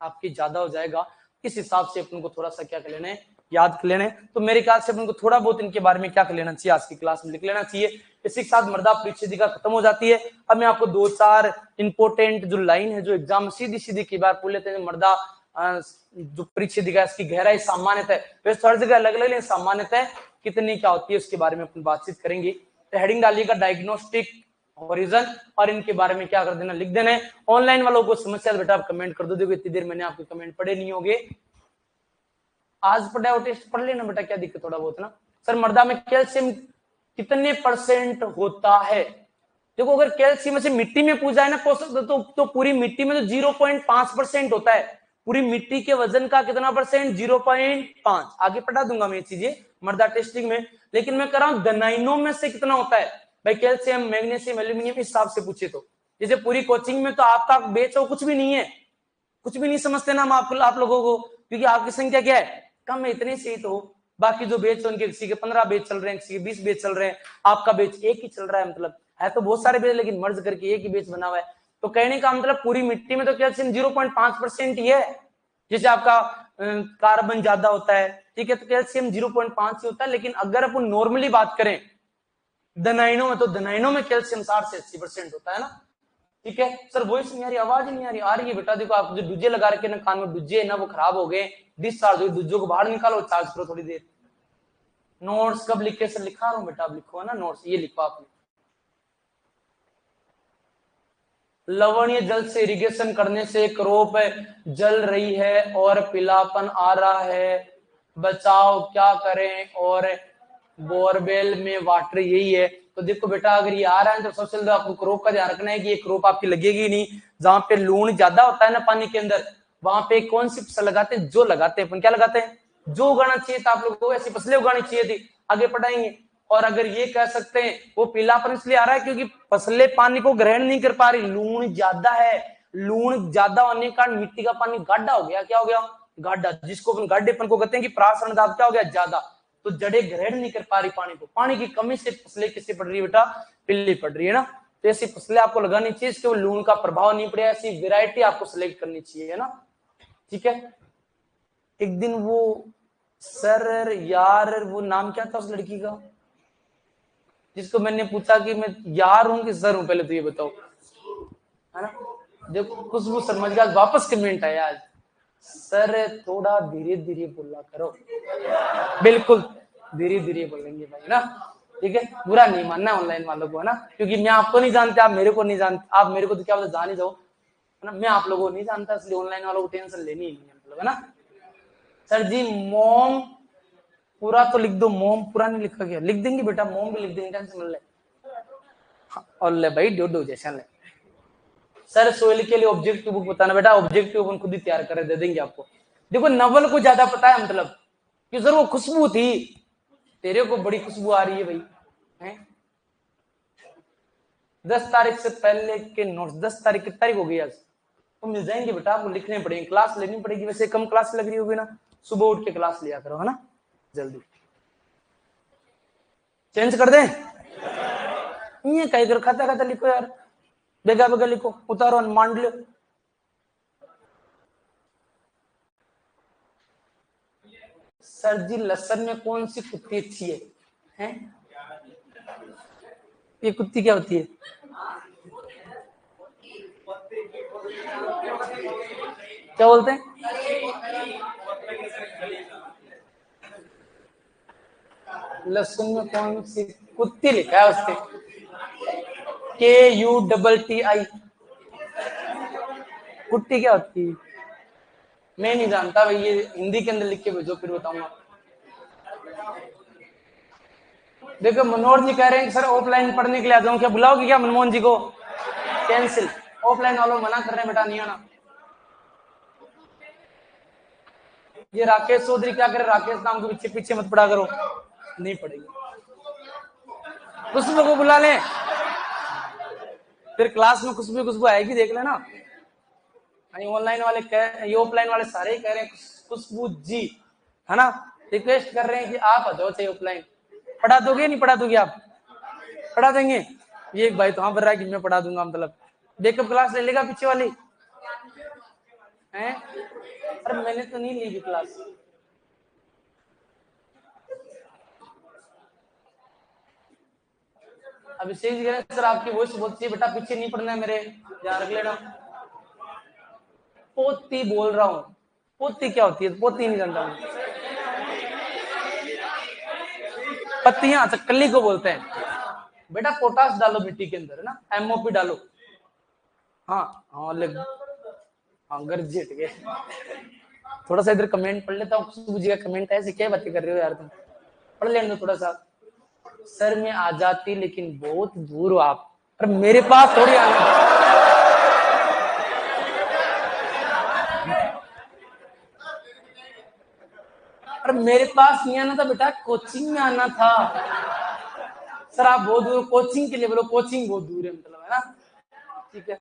आपकी ज्यादा हो जाएगा। इस हिसाब से अपन को थोड़ा सा क्या कर लेना है? याद कर लेना है। तो मेरे ख्याल से अपन को थोड़ा बहुत इनके बारे में क्या कर लेना चाहिए? आज की क्लास में लिख लेना चाहिए। इसी के साथ मृदा परिच्छेदिका खत्म हो जाती है। अब मैं आपको 2-4 इंपोर्टेंट जो लाइन है जो एग्जाम सीधी सीधी की बार पूछ लेते हैं। मृदा जो परिच्छेदिका इसकी गहराई सामान्यतः, वैसे हर जगह अलग अलग, सामान्यतः कितनी क्या होती है उसके बारे में अपन बातचीत करेंगे। तो हेडिंग डालिएगा डायग्नोस्टिक होरिजन, और इनके बारे में क्या कर देना? लिख देना है। ऑनलाइन वालों को समस्या बेटा आप कमेंट कर दो, देखो इतनी देर मैंने आपके कमेंट पढ़े नहीं होंगे। आज पढ़ा हो टेस्ट पढ़ लेना बेटा, क्या दिक्कत? थोड़ा बहुत ना। सर मृदा में कैल्शियम कितने % होता है? देखो अगर कैल्शियम से मिट्टी में पूछा है ना तो पूरी मिट्टी में तो 0.5% होता है। पूरी मिट्टी के वजन का कितना %? 0.5। आगे पढ़ा दूंगा मैं चीजें मृदा टेस्टिंग में, लेकिन मैं कर रहा हूं दनाइनों में से कितना होता है भाई कैल्शियम, मैग्नीशियम, एल्यूमिनियम, इस हिसाब से पूछे तो। जैसे पूरी कोचिंग में तो आपका बेच कुछ भी नहीं है, कुछ भी नहीं समझते ना हम आप लोगों को, क्योंकि आपकी संख्या क्या है? कम है, इतने से ही तो। बाकी जो बेच उनके किसी के 15 बेच चल रहे हैं, किसी के 20 बेच चल रहे हैं, आपका बेच एक ही चल रहा है। मतलब है तो बहुत सारे बेच लेकिन मर्ज करके एक ही बेच बना हुआ है। तो कहने का मतलब पूरी मिट्टी में तो कैल्शियम 0.5% ही है। जैसे आपका कार्बन ज्यादा होता है, ठीक है, तो कैल्शियम 0.5 ही होता है। लेकिन अगर अपन नॉर्मली बात करें दनाइनों में, तो दनाइनों में कैल्शियम 60 से 80% होता है ना, ठीक है। सर वॉइस नहीं आ रही, आवाज नहीं आ रही है बेटा। देखो आप जो दूजे लगा रखे ना कान में, दूजे ना वो खराब हो गए, डिस्चार्ज हुए, दूजों को बाहर निकालो, चार्ज करो थोड़ी देर। नोट्स कब लिखे? सर लिखा रहा हूँ बेटा, अब लिखो ना नोट्स, ये लिखो आपने। लवणीय जल से इरिगेशन करने से क्रॉप जल रही है और पीलापन आ रहा है, बचाओ क्या करें? और बोरवेल में वाटर यही है। तो देखो बेटा अगर ये आ रहा है तो सबसे ज्यादा आपको क्रॉप का ध्यान रखना है कि ये क्रॉप आपकी लगेगी नहीं। जहां पे लूण ज्यादा होता है ना पानी के अंदर, वहां पे कौन सी फसल लगाते हैं? जो लगाते हैं अपन, क्या लगाते हैं? जो उगाना चाहिए था आप लोगों को, ऐसी फसलें उगानी चाहिए थी। आगे पढ़ाएंगे। और अगर ये कह सकते हैं वो पीलापन इसलिए आ रहा है क्योंकि फसलें पानी को ग्रहण नहीं कर पा रही, लूण ज्यादा है, लूण ज्यादा होने के कारण मिट्टी का पानी गाढ़ा हो गया। क्या हो गया? गाढ़ा, जिसको अपन गाढ़ेपन को कहते हैं कि प्रासरण दाब क्या हो गया? ज्यादा। तो जड़ें ग्रहण नहीं कर पा रही पानी को, पानी की कमी से फसलें किससे पड़ रही है बेटा? पीली पड़ रही है ना। तो ऐसी फसलें आपको लगानी चाहिए इसके लूण का प्रभाव नहीं पड़े, ऐसी वेराइटी आपको सिलेक्ट करनी चाहिए, है ना। ठीक है। एक दिन वो सर यार, वो नाम क्या था उस लड़की का जिसको मैंने पूछा कि मैं यार हूं कि सर हूं, पहले तो ये बताओ, है ना। देखो खुशबू समझ गया, वापस कमेंट आया आज, सर थोड़ा धीरे धीरे बोला करो। बिल्कुल धीरे धीरे बोलेंगे भाई ना, ठीक है। बुरा नहीं मानना ऑनलाइन वालों को, है ना, क्योंकि मैं आपको नहीं जानते, आप मेरे को नहीं जानते, आप मेरे को तो क्या बोलते जान ही जाओ, है ना। मैं आप लोगों को नहीं जानता, इसलिए ऑनलाइन वालों को टेंशन लेनी ही नहीं है, मतलब, है ना। सर जी मोम पूरा तो लिख दो, मोम पूरा नहीं लिखा गया, लिख देंगे बेटा, मोम भी लिख देंगे, टेंशन ले। और ले भाई डोडो जैसा ले। सर सोइल के लिए ऑब्जेक्टिव बुक बताना बेटा, ऑब्जेक्टिव अपन खुद ही तैयार कर दे देंगे आपको। देखो नवल को ज्यादा पता है, मतलब कि सर वो खुशबू थी, तेरे को बड़ी खुशबू आ रही है भाई, हैं। 10 तारीख से पहले के नोट्स, 10 तारीख की तारीख हो गई आज, तो मिल जाएंगे बेटा, आपको लिखने पड़ेंगे, क्लास लेनी पड़ेगी, वैसे कम क्लास लग रही होगी ना, सुबह उठ के क्लास लिया करो, है ना। जल्दी चेंज कर दें, ये कहीं कर खाता खाता लिखो यार, बेगा बेगा लिखो, उतारो मान लो। सर जी लसन में कौन सी कुत्ती अच्छी है, हैं? ये कुत्ती क्या होती है? क्या बोलते हैं? लहसुन में कौन सी कुत्ती लिखा है उसके, KUTTI, कुट्टी क्या होती है? मैं नहीं जानता भाई, ये हिंदी के अंदर लिख के भेजो फिर बताऊंगा। देखो मनोहर जी कह रहे हैं सर ऑफलाइन पढ़ने के लिए आ जाऊं, क्या बुलाओगे क्या मनमोहन जी को? कैंसिल, ऑफलाइन वालों मना कर रहे हैं बेटा, नहीं आना। ये राकेश चौधरी क्या करे, राकेश नाम के पीछे पीछे मत पड़ा करो, नहीं पड़ेगी। खुशबू को बुला लें, फिर क्लास में खुशबू खुशबू आएगी, देख लेना। ऑनलाइन वाले ये ऑफलाइन वाले सारे ही कह रहे हैं खुशबू जी, है ना, रिक्वेस्ट कर रहे हैं कि आप आ जाओ चाहिए ऑफलाइन। पढ़ा दोगे नहीं पढ़ा दोगे आप? पढ़ा देंगे। ये एक भाई तो हाँ भर रहा है कि मैं पढ़ा दूंगा, मतलब बैकअप क्लास ले लेगा पीछे वाली हैं। अरे मैंने तो नहीं ली क्लास। अभिषेक जी कह रहे हैं सर आपकी वॉइस बहुत अच्छी है बेटा, पीछे नहीं पढ़ना है मेरे, ध्यान रख लेना। पोती बोल रहा हूँ, पोती क्या होती है? पोती नहीं जानता हूँ। पत्तियां, कली को बोलते हैं बेटा। पोटास डालो मिट्टी के अंदर, है ना, MOP डालो। हाँ हाँ लग, हाँ गर्जेट गए। थोड़ा सा इधर कमेंट पढ़ लेता हूँ, खुशबू जी का कमेंट है, ऐसे क्या बातें कर रहे हो यार तुम, पढ़ लेने दो थोड़ा सा। सर मैं आ जाती लेकिन बहुत दूर हो आप, पर मेरे पास थोड़ी आना, पर मेरे पास नहीं आना था बेटा, कोचिंग में आना था। सर आप बहुत दूर, कोचिंग के लिए बोलो, कोचिंग बहुत दूर है, मतलब, है ना। ठीक है।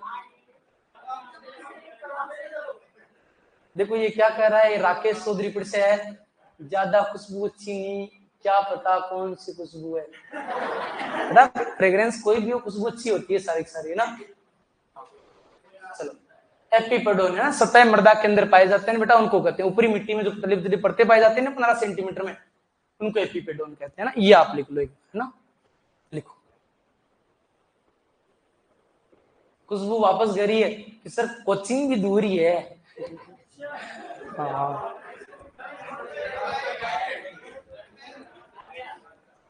देखो ये क्या कह रहा है, राकेश चौधरी फिर से है, ज्यादा खुशबू अच्छी नहीं, क्या पता कौन सी खुशबू है। फ्रेग्रेंस कोई भी हो, खुशबू अच्छी होती है सारी सारी, है ना। चलो एपिपेडोन, है ना, सतह मृदा के अंदर पाए जाते हैं बेटा, उनको कहते हैं, ऊपरी मिट्टी में जो तली तली परतें पाई जाती है ना 15 सेंटीमीटर में, उनको एपिपेडोन कहते हैं ना। ये आप लिख लो, है ना, लिखो। खुशबू वापस गई है कि सर कोचिंग भी दूर ही है। हाँ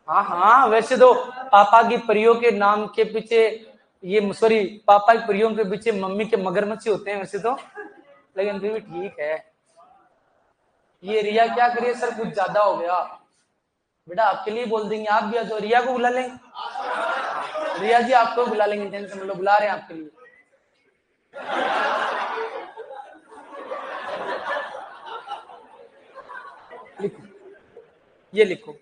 हाँ हाँ, वैसे तो पापा की परियों के नाम के पीछे, ये सॉरी, पापा की परियों के पीछे मम्मी के मगरमच्छ होते हैं वैसे तो, लेकिन फिर भी ठीक है। ये रिया क्या करिए सर कुछ ज्यादा हो गया बेटा, आपके लिए बोल देंगे, आप भी आ जाओ, रिया को बुला लेंगे। रिया जी आपको बुला लेंगे, टेंशन मतलब बुला रहे हैं आपके लिए। लिखो, ये लिखो,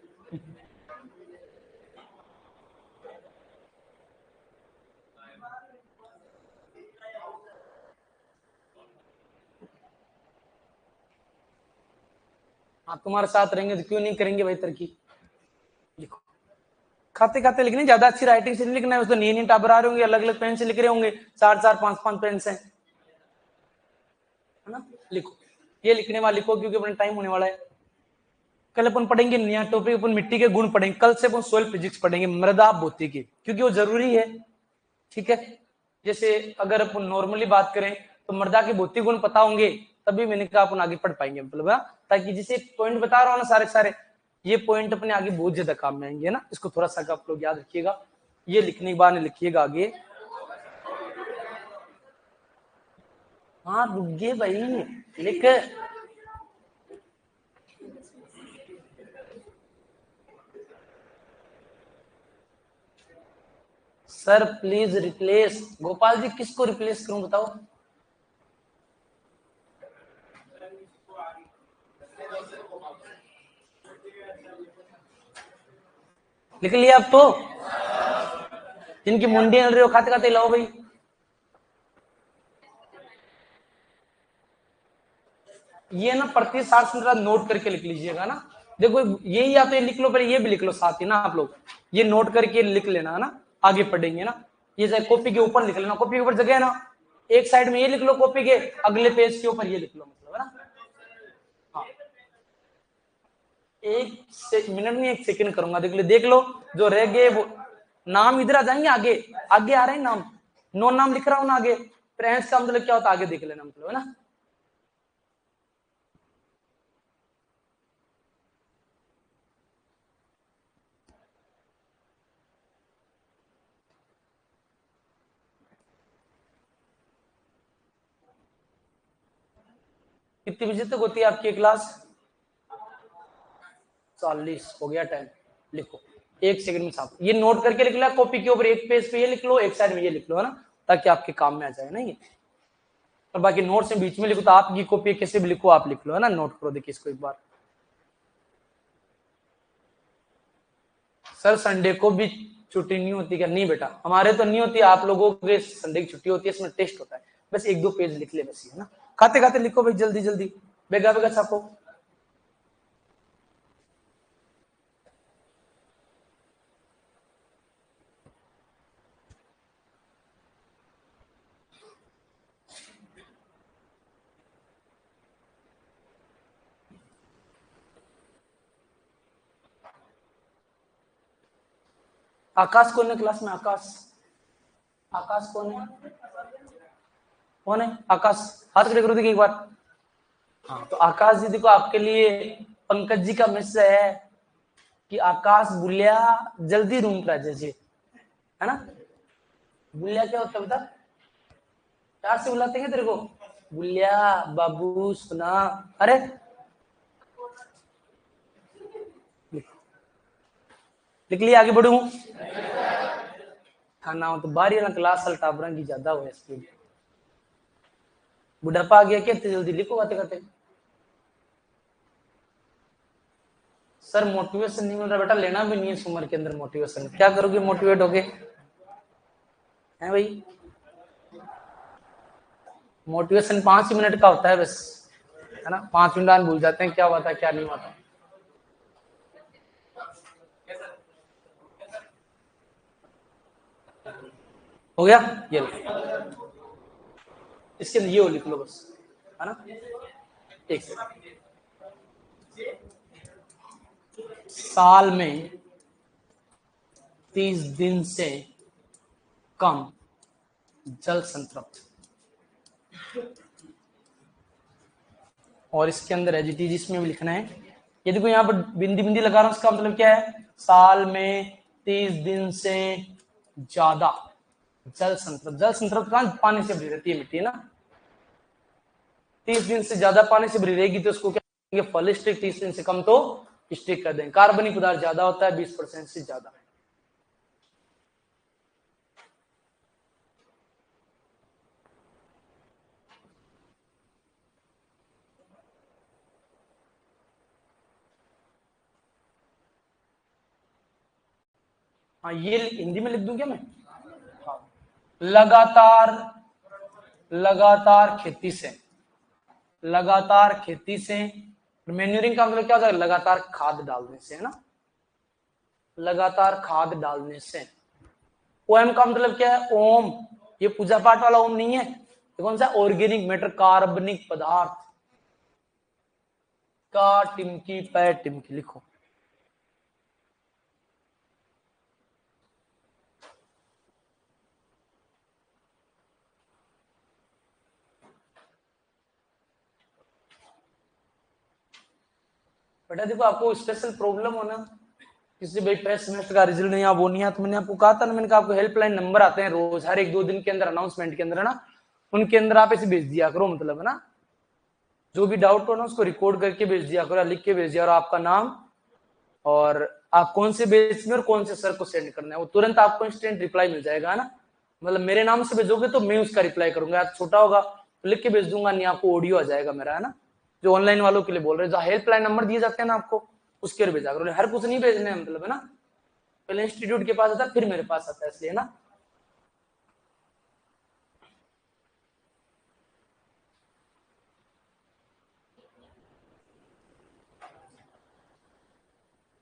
हाँ तुम्हारे साथ रहेंगे तो क्यों नहीं करेंगे भाई तरक्की। लिखो खाते खाते लिखने, ज्यादा अच्छी राइटिंग से नहीं लिखना है, तो नी टाबर आ रहे होंगे, अलग अलग पेन से लिख रहे होंगे, 4-4 5-5 पेन से, है ना। लिखो ये लिखने वाला लिखो, क्योंकि अपना टाइम होने वाला है। कल अपन पढ़ेंगे नया टॉपिक, अपन मिट्टी के गुण पढ़ेंगे, कल से अपन सोइल फिजिक्स पढ़ेंगे, मृदा भौतिकी, क्योंकि वो जरूरी है। ठीक है, जैसे अगर अपन नॉर्मली बात करें तो मृदा के भौतिक गुण पता होंगे तभी मैंने कहा अपन आगे पढ़ पाएंगे, मतलब ताकि जिसे पॉइंट बता रहा हूँ ना सारे सारे, ये पॉइंट अपने आगे बहुत ज्यादा काम में आएंगे ना। इसको थोड़ा सा आप लोग याद रखिएगा, ये लिखने के बाद लिखिएगा आगे। हाँ रुक गए भाई, लिख। Sir please replace, Gopal ji किसको रिप्लेस करूं बताओ। लिख लिया आप तो, जिनकी मुंडी हल रही हो खाते खाते लाओ भाई। ये ना प्रति 60 नोट करके लिख लीजिएगा ना। देखो यही आप ये लिख लो, पर ये भी लिख लो साथ ही ना आप लोग, ये नोट करके लिख लेना है ना, आगे पढ़ेंगे ना। ये चाहे कॉपी के ऊपर लिख लेना, कॉपी के ऊपर जगह है ना, एक साइड में ये लिख लो, कॉपी के अगले पेज के ऊपर ये लिख लो, मतलब है ना। हाँ एक मिनट में 1 सेकंड करूंगा, देख लो जो रह गए वो नाम इधर आ जाएंगे, आगे आगे आ रहे हैं नाम, नो नाम लिख रहा हूं ना आगे, फ्रेंड्स का मतलब क्या होता है आगे देख लेना, मतलब है ना। कितनी बजे तक होती है आपकी क्लास? 40 हो गया टाइम। लिखो 1 सेकंड में साफ, ये नोट करके लिख लो कॉपी के ऊपर, एक पेज पे ये लिख लो, एक साइड में ये लिख लो, है ना, ताकि आपके काम में आ जाए ना ये। और बाकी नोट्स में बीच में लिखो, तो आपकी कॉपी कैसे भी लिखो आप लिख लो, है ना। नोट करो, देखिए इसको एक बार। सर संडे को भी छुट्टी नहीं होती क्या? नहीं बेटा, हमारे तो नहीं होती, आप लोगों के संडे की छुट्टी होती है, इसमें टेस्ट होता है, बस 1-2 पेज लिख ले बस, है ना। खाते खाते लिखो भाई, जल्दी जल्दी, बेगा बेगा छापो। आकाश कौन है क्लास में? आकाश, आकाश कौन है? कौन है आकाश? हाथ खड़े करो देखिए एक बार। हाँ तो आकाश जी देखो, आपके लिए पंकज जी का मैसेज है कि आकाश बुलिया जल्दी रूम पर आ जाइए, है ना। बुलिया क्या होता है बता, प्यार से बुलाते हैं तेरे को, बुलिया बाबू सुना। अरे लिख लिया, आगे बढ़ू। खाना हो तो बारी ना क्लास सल टाबरा की ज्यादा हो स्पीड, बुढ़ापा आ गया क्या, जल्दी लिखो खाते खाते। सर मोटिवेशन नहीं मिल रहा बेटा, लेना भी नहीं है इस उम्र के अंदर मोटिवेशन, क्या करोगे मोटिवेट होके, है भाई। मोटिवेशन 5 मिनट का होता है बस, है ना, 5 मिनट भूल जाते हैं क्या हुआ था क्या नहीं हुआ था। हो गया ये लो, इसके अंदर ये लिख लो बस, है ना। एक साल में 30 दिन से कम जल संतृप्त, और इसके अंदर एजिटी इसमें भी लिखना है। ये देखो यहाँ पर बिंदी बिंदी लगा रहा हूं, इसका मतलब क्या है, साल में 30 दिन से ज्यादा जल संतृप्त, जल संतृप्त कहां, पानी से भरी रहती है मिट्टी, है ना। 30 दिन से ज्यादा पानी से भरी रहेगी तो उसको क्या करेंगे, फल स्टिक, 30 दिन से कम तो स्टिक कर देंगे। कार्बनिक पदार्थ ज्यादा होता है, 20% से ज्यादा। हाँ ये हिंदी में लिख दूं क्या मैं? हाँ लगातार, लगातार खेती से, लगातार खेती से मैन्यूरिंग का मतलब क्या होता है? लगातार खाद डालने से, है ना, लगातार खाद डालने से। ओएम का मतलब क्या है? ओम, ये पूजा पाठ वाला ओम नहीं है, ये कौन सा? ऑर्गेनिक मैटर, कार्बनिक पदार्थ। का टिमकी पै टिमकी लिखो। बेटा देखो, आपको स्पेशल प्रॉब्लम हो ना, किसी भाई फर्स्ट सेमेस्टर का रिजल्ट नहीं आ, वो नहीं आ, तो मैंने आपको कहा था ना, मैंने कहा आपको हेल्पलाइन नंबर आते हैं रोज, हर 1-2 दिन के अंदर अनाउंसमेंट के अंदर, है ना, उनके अंदर आप ऐसे भेज दिया करो, मतलब, है ना, जो भी डाउट हो ना उसको रिकॉर्ड करके भेज दिया करो, लिख के भेज दिया, और आपका नाम और आप कौन से बेस में और कौन से सर को सेंड करना है, वो तुरंत आपको इंस्टेंट रिप्लाई मिल जाएगा, है ना, मतलब मेरे नाम से भेजोगे तो मैं उसका रिप्लाई करूंगा, या छोटा होगा तो लिख के भेज दूंगा, नहीं आपको ऑडियो आ जाएगा मेरा, है ना, जो ऑनलाइन वालों के लिए बोल रहे हैं, जो हेल्पलाइन नंबर दिए जाते हैं ना आपको, उसके लिए भेजा करो, हर कुछ नहीं भेजने हैं, मतलब, है ना, पहले इंस्टीट्यूट के पास आता है फिर मेरे पास आता है, इसलिए, है ना।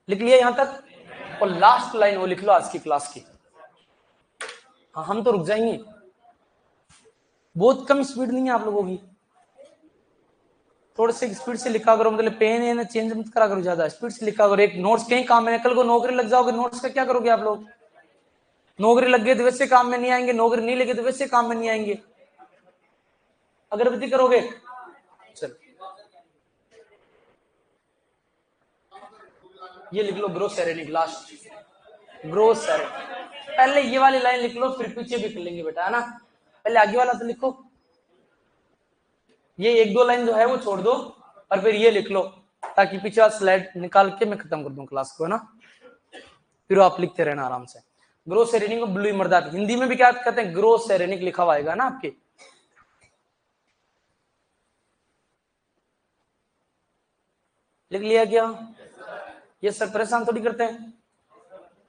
लिख लिया यहां तक? और लास्ट लाइन वो लिख लो आज की क्लास की। हाँ, हम तो रुक जाएंगे, बहुत कम स्पीड नहीं है आप लोगों की, थोड़े से स्पीड से लिखा करो, मतलब पेन है ना चेंज मत करा करो, ज्यादा स्पीड से लिखा करो, एक नोट्स कहीं काम में, कल को नौकरी लग जाओगे, नोट्स का क्या करोगे आप लोग? नौकरी लग गई तो वैसे काम में नहीं आएंगे, नौकरी नहीं लगी तो वैसे काम में नहीं आएंगे, अगरबत्ती करोगे। चल ये लिख लो, ग्रोस सेरेनिक, लास्ट ग्रोस सेरेनिक, पहले ये वाली लाइन लिख लो, फिर पीछे भी कर लेंगे बेटा, है ना, पहले आगे वाला तो लिखो, ये 1-2 लाइन जो है वो छोड़ दो, और फिर ये लिख लो, ताकि पीछे वाला स्लाइड निकाल के मैं खत्म कर दूं क्लास को, है ना, फिर आप लिखते रहना आराम से। ग्रोस सेरेनिक को ब्लू मर्दा, हिंदी में भी क्या कहते हैं? ग्रोस सेरेनिक लिखा हुआ आएगा ना आपके। लिख लिया क्या? ये सर परेशान थोड़ी करते हैं,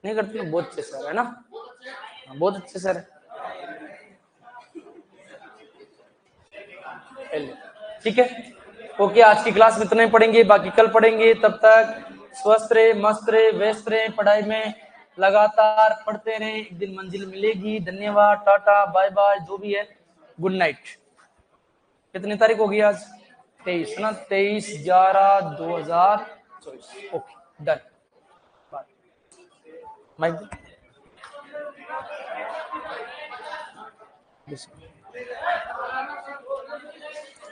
नहीं करते हैं, बहुत अच्छे सर है ना, बहुत अच्छे सर है, ठीक है, ओके, आज की क्लास में इतना ही पढ़ेंगे, बाकी कल पढ़ेंगे, तब तक स्वस्थ रहे, मस्त रहे, व्यस्त रहे, पढ़ाई में लगातार पढ़ते रहे, एक दिन मंजिल मिलेगी। धन्यवाद, टाटा, बाय बाय, जो भी है, गुड नाइट। कितनी तारीख होगी आज? 23 ना, 23/11/2024, ओके डन, बाय। माइक,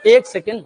एक सेकेंड।